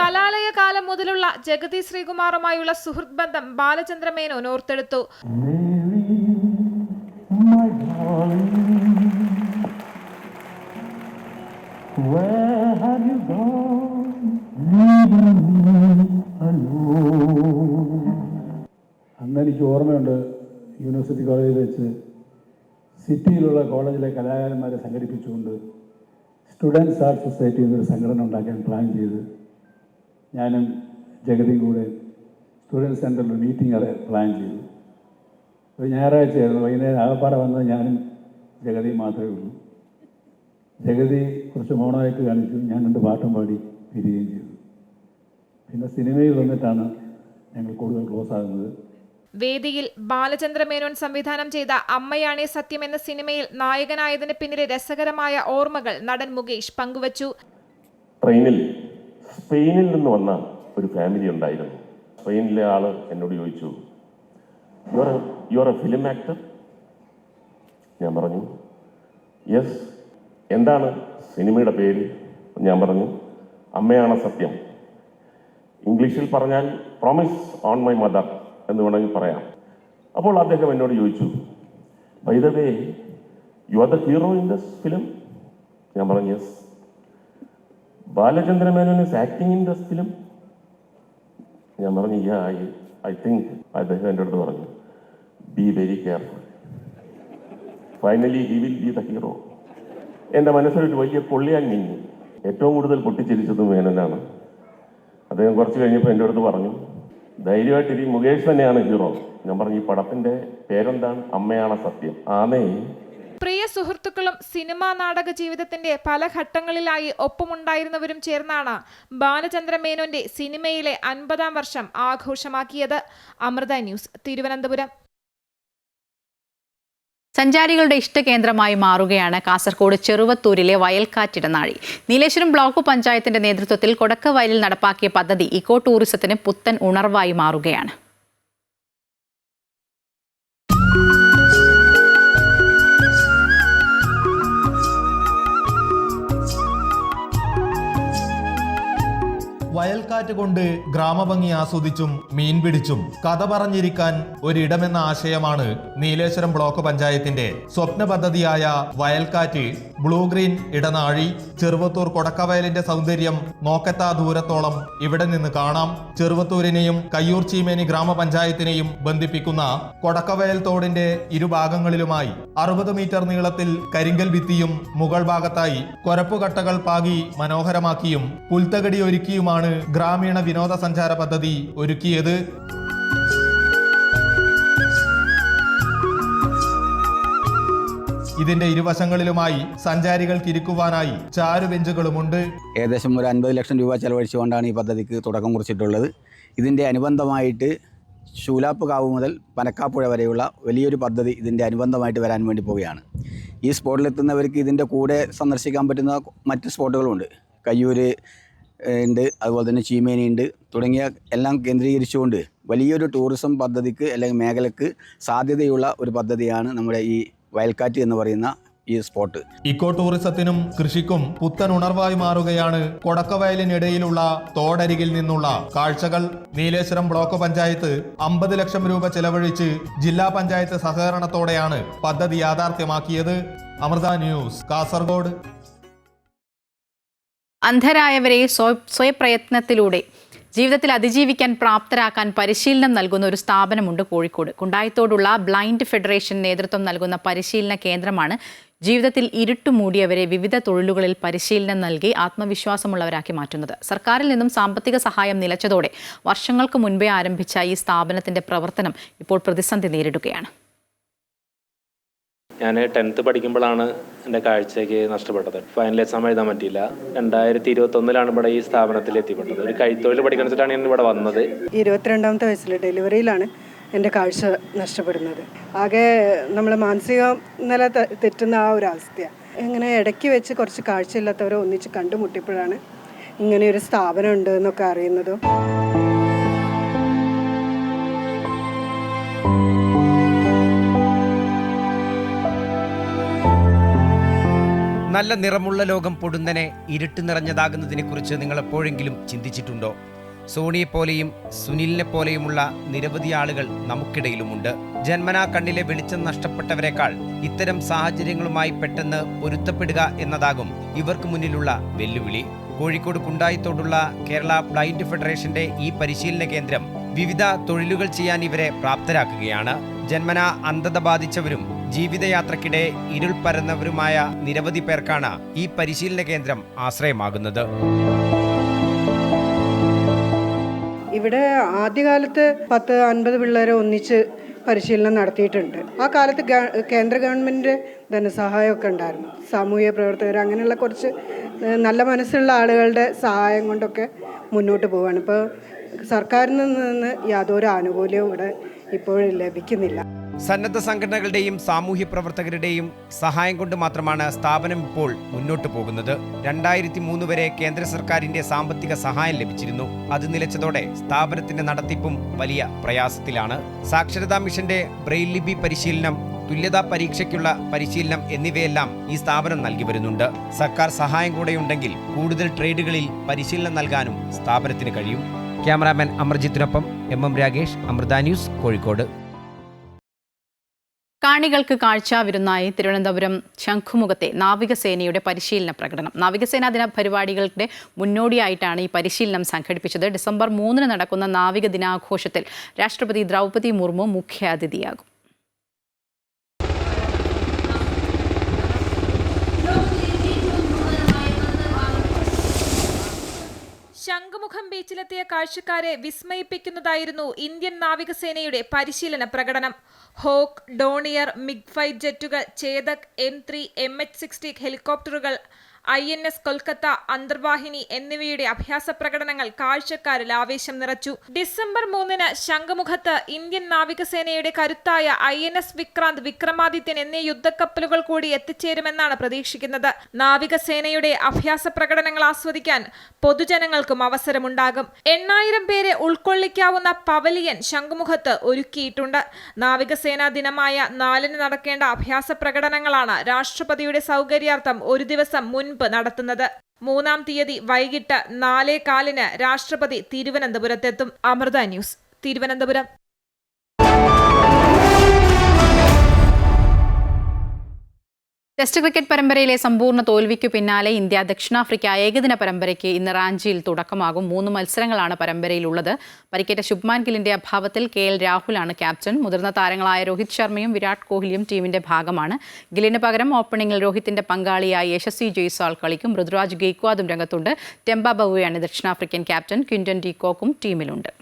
കലാലയ കാലം മുതലുള്ള ജഗതി ശ്രീകുമാറുമായുള്ള സുഹൃത്ത് ബന്ധം ബാലചന്ദ്ര മേനോൻ ഓർത്തെടുത്തു. അന്ന് എനിക്ക് ഓർമ്മയുണ്ട്, യൂണിവേഴ്സിറ്റി കോളേജിൽ വെച്ച് സിറ്റിയിലുള്ള കോളേജിലെ കലാകാരന്മാരെ സംഘടിപ്പിച്ചുകൊണ്ട് സ്റ്റുഡൻസ് ആർട്ട് സൊസൈറ്റി എന്നൊരു സംഘടന ഉണ്ടാക്കാൻ പ്ലാൻ ചെയ്ത് ഞാനും ജഗതിയും കൂടെ സ്റ്റുഡൻസ് സെൻറ്ററിൽ ഒരു മീറ്റിംഗ് പ്ലാൻ ചെയ്തു. ഒരു ഞായറാഴ്ചയായിരുന്നു. വൈകുന്നേരം ആകപ്പാടെ വന്നത് ഞാനും ജഗതിയും മാത്രമേ ഉള്ളൂ. ജഗതി കുറച്ച് മൗനമായിട്ട് കാണിച്ചു, ഞാൻ 2 പാട്ടും പാടി പിരിയുകയും ചെയ്തു. പിന്നെ സിനിമയിൽ വന്നിട്ടാണ് ഞങ്ങൾ കൂടുതൽ ക്ലോസ് ആകുന്നത്. വേദിയിൽ ബാലചന്ദ്ര മേനോൻ സംവിധാനം ചെയ്ത അമ്മയാണേ സത്യം എന്ന സിനിമയിൽ നായകനായതിന് പിന്നിലെ രസകരമായ ഓർമ്മകൾ നടൻ മുകേഷ് പങ്കുവച്ചു. ട്രെയിനിൽ സ്പെയിനിൽ നിന്ന് വന്ന ഒരു ഫാമിലി ഉണ്ടായിരുന്നു. സ്പെയിനിലെ ആള് എന്നോട് ചോദിച്ചു, you are A film actor? ഞാൻ പറഞ്ഞു യെസ്. എന്താണ് സിനിമയുടെ പേര്? ഞാൻ പറഞ്ഞു അമ്മയാണ് സത്യം. ഇംഗ്ലീഷിൽ പറഞ്ഞാൽ പ്രോമിസ് ഓൺ മൈ മദർ എന്ന് വേണമെങ്കിൽ പറയാം. അപ്പോൾ അദ്ദേഹം എന്നോട് ചോദിച്ചു, by the way you are the hero in this film? ഞാൻ പറഞ്ഞു yes. Balachandra Menon is acting in this film? ഞാൻ പറഞ്ഞു ഐ തിങ്ക്. അദ്ദേഹം എൻ്റെ അടുത്ത് പറഞ്ഞു, be very careful, finally he will be the hero. എൻ്റെ മനസ്സിലൊരു വലിയ പൊള്ളിയാൻ നീങ്ങി. ഏറ്റവും കൂടുതൽ പൊട്ടിച്ചിരിച്ചതും മേനോനാണ്. അദ്ദേഹം കുറച്ച് കഴിഞ്ഞപ്പോൾ എൻ്റെ അടുത്ത് പറഞ്ഞു, ധൈര്യമായിട്ട് ഈ മുകേഷ് തന്നെയാണ് ഹീറോ. ഞാൻ പറഞ്ഞു, ഈ പടത്തിന്റെ പേരെന്താണ്? അമ്മയാണ് സത്യം. ആമേ. പ്രിയ സുഹൃത്തുക്കളും സിനിമാ നാടക ജീവിതത്തിന്റെ പല ഘട്ടങ്ങളിലായി ഒപ്പമുണ്ടായിരുന്നവരും ചേർന്നാണ് ബാലചന്ദ്ര മേനോന്റെ സിനിമയിലെ 50-ാം വർഷം ആഘോഷമാക്കിയത്. അമൃത ന്യൂസ്, തിരുവനന്തപുരം. സഞ്ചാരികളുടെ ഇഷ്ടകേന്ദ്രമായി മാറുകയാണ് കാസർഗോഡ് ചെറുവത്തൂരിലെ വയൽക്കാറ്റിടനാഴി. നീലേശ്വരം ബ്ലോക്ക് പഞ്ചായത്തിന്റെ നേതൃത്വത്തിൽ കൊടക്കവയലിൽ നടപ്പാക്കിയ പദ്ധതി ഇക്കോ ടൂറിസത്തിന് പുത്തൻ ഉണർവായി മാറുകയാണ്. വയൽക്കാറ്റ് കൊണ്ട് ഗ്രാമഭംഗി ആസ്വദിച്ചും മീൻ പിടിച്ചും കഥ പറഞ്ഞിരിക്കാൻ ഒരിടമെന്ന ആശയമാണ് നീലേശ്വരം ബ്ലോക്ക് പഞ്ചായത്തിന്റെ സ്വപ്ന പദ്ധതിയായ വയൽക്കാറ്റ്. ബ്ലൂ ഗ്രീൻ ഇടനാഴി. ചെറുവത്തൂർ കൊടക്കവയലിന്റെ സൗന്ദര്യം നോക്കെത്താ ദൂരത്തോളം ഇവിടെ നിന്ന് കാണാം. ചെറുവത്തൂരിനെയും കയ്യൂർ ചീമേനി ഗ്രാമപഞ്ചായത്തിനെയും ബന്ധിപ്പിക്കുന്ന കൊടക്കവയൽ തോടിന്റെ ഇരുഭാഗങ്ങളിലുമായി 60 മീറ്റർ നീളത്തിൽ കരിങ്കൽ ഭിത്തിയും മുകൾ ഭാഗത്തായി കൊരപ്പുകട്ടകൾ പാകി മനോഹരമാക്കിയും പുൽത്തകടി ഒരുക്കിയുമാണ് ഗ്രാമീണ വിനോദസഞ്ചാര പദ്ധതി ഒരുക്കിയത്. ഇതിന്റെ ഇരുവശങ്ങളിലുമായി സഞ്ചാരികൾക്ക് ഇരിക്കുവാനായി ചാരുബെഞ്ചുകളുമുണ്ട്. ഏകദേശം ഒരു 50 ലക്ഷം രൂപ ചെലവഴിച്ചുകൊണ്ടാണ് ഈ പദ്ധതിക്ക് തുടക്കം കുറിച്ചിട്ടുള്ളത്. ഇതിന്റെ അനുബന്ധമായിട്ട് ശൂലാപ്പുകാവ് മുതൽ പനക്കാപ്പുഴ വരെയുള്ള വലിയൊരു പദ്ധതി ഇതിന്റെ അനുബന്ധമായിട്ട് വരാൻ വേണ്ടി പോവുകയാണ്. ഈ സ്പോട്ടിലെത്തുന്നവർക്ക് ഇതിന്റെ കൂടെ സന്ദർശിക്കാൻ പറ്റുന്ന മറ്റ് സ്പോട്ടുകളുണ്ട്. കയ്യൂര് ഉണ്ട്, അതുപോലെ തന്നെ ചീമേനി ഉണ്ട്, തുടങ്ങിയ എല്ലാം കേന്ദ്രീകരിച്ചുകൊണ്ട് വലിയൊരു ടൂറിസം പദ്ധതിക്ക് അല്ലെങ്കിൽ മേഖലക്ക് സാധ്യതയുള്ള ഒരു പദ്ധതിയാണ് നമ്മുടെ ഈ വയൽക്കാറ്റ് എന്ന് പറയുന്ന ഈ സ്പോട്ട്. ഇക്കോ ടൂറിസത്തിനും കൃഷിക്കും പുത്തൻ ഉണർവായി മാറുകയാണ് കൊടക്കവയലിനിടയിലുള്ള തോടരികിൽ നിന്നുള്ള കാഴ്ചകൾ. നീലേശ്വരം ബ്ലോക്ക് പഞ്ചായത്ത് 50 ലക്ഷം രൂപ ചെലവഴിച്ച് ജില്ലാ പഞ്ചായത്ത് സഹകരണത്തോടെയാണ് പദ്ധതി യാഥാർത്ഥ്യമാക്കിയത്. അമൃത ന്യൂസ്, കാസർഗോഡ്. അന്ധരായവരെ സ്വയപ്രയത്നത്തിലൂടെ ജീവിതത്തിൽ അതിജീവിക്കാൻ പ്രാപ്തരാക്കാൻ പരിശീലനം നൽകുന്ന ഒരു സ്ഥാപനമുണ്ട് കോഴിക്കോട്. കുണ്ടായത്തോടുള്ള ബ്ലൈൻഡ് ഫെഡറേഷൻ നേതൃത്വം നൽകുന്ന പരിശീലന കേന്ദ്രമാണ് ജീവിതത്തിൽ ഇരുട്ടുമൂടിയവരെ വിവിധ തൊഴിലുകളിൽ പരിശീലനം നൽകി ആത്മവിശ്വാസമുള്ളവരാക്കി മാറ്റുന്നത്. സർക്കാരിൽ നിന്നും സാമ്പത്തിക സഹായം നിലച്ചതോടെ വർഷങ്ങൾക്ക് മുൻപേ ആരംഭിച്ച ഈ സ്ഥാപനത്തിന്റെ പ്രവർത്തനം ഇപ്പോൾ പ്രതിസന്ധി നേരിടുകയാണ്. ഞാൻ 10th പഠിക്കുമ്പോഴാണ് എൻ്റെ കാഴ്ചയ്ക്ക് നഷ്ടപ്പെട്ടത്. ഫൈനൽ എക്സാം എഴുതാൻ പറ്റിയില്ല. 2021 ഇവിടെ ഈ സ്ഥാപനത്തിൽ എത്തിപ്പെട്ടത്. ഒരു കൈത്തൊഴിൽ പഠിക്കാനാണ് ഞാൻ ഇവിടെ വന്നത്. 22ാമത്തെ വയസ്സിൽ ഡെലിവറിയിലാണ് എൻ്റെ കാഴ്ച നഷ്ടപ്പെടുന്നത്. ആകെ നമ്മൾ മാനസിക നില തെറ്റുന്ന ആ ഒരു അവസ്ഥയാണ്. ഇങ്ങനെ ഇടയ്ക്ക് വെച്ച് കുറച്ച് കാഴ്ചയില്ലാത്തവരെ ഒന്നിച്ച് കണ്ടുമുട്ടിയപ്പോഴാണ് ഇങ്ങനെയൊരു സ്ഥാപനം ഉണ്ട് എന്നൊക്കെ അറിയുന്നതും. നല്ല നിറമുള്ള ലോകം പൊടുന്നനെ ഇരുട്ട് നിറഞ്ഞതാകുന്നതിനെക്കുറിച്ച് നിങ്ങൾ എപ്പോഴെങ്കിലും ചിന്തിച്ചിട്ടുണ്ടോ? സോണിയെപ്പോലെയും സുനിലിനെപ്പോലെയുമുള്ള നിരവധി ആളുകൾ നമുക്കിടയിലുമുണ്ട്. ജന്മനാ കണ്ണിലെ വെളിച്ചം നഷ്ടപ്പെട്ടവരെക്കാൾ ഇത്തരം സാഹചര്യങ്ങളുമായി പെട്ടെന്ന് പൊരുത്തപ്പെടുക എന്നതാകും ഇവർക്ക് മുന്നിലുള്ള വെല്ലുവിളി. കോഴിക്കോട് കുണ്ടായിത്തോടുള്ള കേരള ബ്ലൈൻഡ് ഫെഡറേഷന്റെ ഈ പരിശീലന കേന്ദ്രം വിവിധ തൊഴിലുകൾ ചെയ്യാൻ ഇവരെ പ്രാപ്തരാക്കുകയാണ്. ജന്മനാ അന്ധത ബാധിച്ചവരും ജീവിതയാത്രക്കിടെ ഇരുൾ പരന്നവരുമായ നിരവധി പേർക്കാണ് ഈ പരിശീലന കേന്ദ്രം ആശ്രയമാകുന്നത്. ഇവിടെ ആദ്യകാലത്ത് 10-50 പിള്ളേരെ ഒന്നിച്ച് പരിശീലനം നടത്തിയിട്ടുണ്ട്. ആ കാലത്ത് കേന്ദ്ര ഗവൺമെൻറ് ധനസഹായമൊക്കെ ഉണ്ടായിരുന്നു. സാമൂഹ്യ പ്രവർത്തകർ അങ്ങനെയുള്ള കുറച്ച് നല്ല മനസ്സുള്ള ആളുകളുടെ സഹായം കൊണ്ടൊക്കെ മുന്നോട്ട് പോവുകയാണ്. ഇപ്പോൾ സർക്കാരിൽ നിന്ന് യാതൊരു ആനുകൂല്യവും ഇവിടെ ഇപ്പോഴും ലഭിക്കുന്നില്ല. സന്നദ്ധ സംഘടനകളുടെയും സാമൂഹ്യ പ്രവർത്തകരുടെയും സഹായം കൊണ്ട് മാത്രമാണ് സ്ഥാപനം ഇപ്പോൾ മുന്നോട്ട് പോകുന്നത്. 2003 വരെ കേന്ദ്ര സർക്കാരിന്റെ സാമ്പത്തിക സഹായം ലഭിച്ചിരുന്നു. അത് നിലച്ചതോടെ സ്ഥാപനത്തിന്റെ നടത്തിപ്പും വലിയ പ്രയാസത്തിലാണ്. സാക്ഷരതാ മിഷന്റെ ബ്രെയിൽ ലിപി പരിശീലനം, തുല്യതാ പരീക്ഷയ്ക്കുള്ള പരിശീലനം എന്നിവയെല്ലാം ഈ സ്ഥാപനം നൽകി വരുന്നുണ്ട്. സർക്കാർ സഹായം കൂടെയുണ്ടെങ്കിൽ കൂടുതൽ ട്രേഡുകളിൽ പരിശീലനം നൽകാനും സ്ഥാപനത്തിന് കഴിയും. ക്യാമറാമാൻ അമർജിത്തിനൊപ്പം MM രാഗേഷ്, അമൃത ന്യൂസ്, കോഴിക്കോട്. കാണികൾക്ക് കാഴ്ചാവിരുന്നായി തിരുവനന്തപുരം ശംഖുമുഖത്തെ നാവികസേനയുടെ പരിശീലന പ്രകടനം. നാവികസേനാ ദിന പരിപാടികളുടെ മുന്നോടിയായിട്ടാണ് ഈ പരിശീലനം സംഘടിപ്പിച്ചത്. ഡിസംബർ 3 നടക്കുന്ന നാവിക ദിനാഘോഷത്തിൽ രാഷ്ട്രപതി ദ്രൗപദി മുർമു മുഖ്യാതിഥിയാകും. ശംഖുമുഖം ബീച്ചിലെത്തിയ കാഴ്ചക്കാരെ വിസ്മയിപ്പിക്കുന്നതായിരുന്നു ഇന്ത്യൻ നാവികസേനയുടെ പരിശീലന പ്രകടനം. ഹോക്ക്, ഡോണിയർ, മിഗ് ഫൈറ്റ് ജെറ്റുകൾ, ചേതക്, M3, MH-60 ഹെലികോപ്റ്ററുകൾ, INS കൊൽക്കത്ത, അന്തർവാഹിനി എന്നിവയുടെ അഭ്യാസ പ്രകടനങ്ങൾ കാഴ്ചക്കാരിൽ ആവേശം നിറച്ചു. ഡിസംബർ 3 ശംഖുമുഖത്ത് ഇന്ത്യൻ നാവികസേനയുടെ കരുത്തായ INS വിക്രാന്ത്, വിക്രമാദിത്യൻ എന്നീ യുദ്ധക്കപ്പലുകൾ കൂടി എത്തിച്ചേരുമെന്നാണ് പ്രതീക്ഷിക്കുന്നത്. നാവികസേനയുടെ അഭ്യാസ പ്രകടനങ്ങൾ ആസ്വദിക്കാൻ പൊതുജനങ്ങൾക്കും അവസരമുണ്ടാകും. 8000 പേരെ ഉൾക്കൊള്ളിക്കാവുന്ന പവലിയൻ ശംഖുമുഖത്ത് ഒരുക്കിയിട്ടുണ്ട്. നാവികസേനാ ദിനമായ 4 നടക്കേണ്ട അഭ്യാസ പ്രകടനങ്ങളാണ് രാഷ്ട്രപതിയുടെ സൗകര്യാർത്ഥം ഒരു ദിവസം മുൻപ് നടത്തുന്നത്. 3-ാം തീയതി വൈകിട്ട് 4:15 രാഷ്ട്രപതി തിരുവനന്തപുരത്തെത്തും. Amrita news, Thiruvananthapuram. Test cricket പരമ്പരയിലെ സമ്പൂർണ്ണ തോൽവിക്കു പിന്നാലെ ഇന്ത്യ ദക്ഷിണാഫ്രിക്ക ഏകദിന പരമ്പരയ്ക്ക് ഇന്ന് റാഞ്ചിയിൽ തുടക്കമാകും. 3 മത്സരങ്ങളാണ് പരമ്പരയിലുള്ളത്. പരിക്കേറ്റ ശുഭ്മാൻ ഗില്ലിന്റെ അഭാവത്തിൽ KL രാഹുലാണ് ക്യാപ്റ്റൻ. മുതിർന്ന താരങ്ങളായ രോഹിത് ശർമ്മയും വിരാട് കോഹ്ലിയും ടീമിന്റെ ഭാഗമാണ്. ഗില്ലിന് പകരം ഓപ്പണിംഗിൽ രോഹിത്തിന്റെ പങ്കാളിയായി യശസ്വി ജയ്സ്വാൾ കളിക്കും. ഋതുരാജ് ഗെയ്ക്വാദും രംഗത്തുണ്ട്. ടെംബ ബവുയാണ് ദക്ഷിണാഫ്രിക്കൻ ക്യാപ്റ്റൻ. ക്വിന്റൻ ഡി കോക്കും ടീമിലുണ്ട്.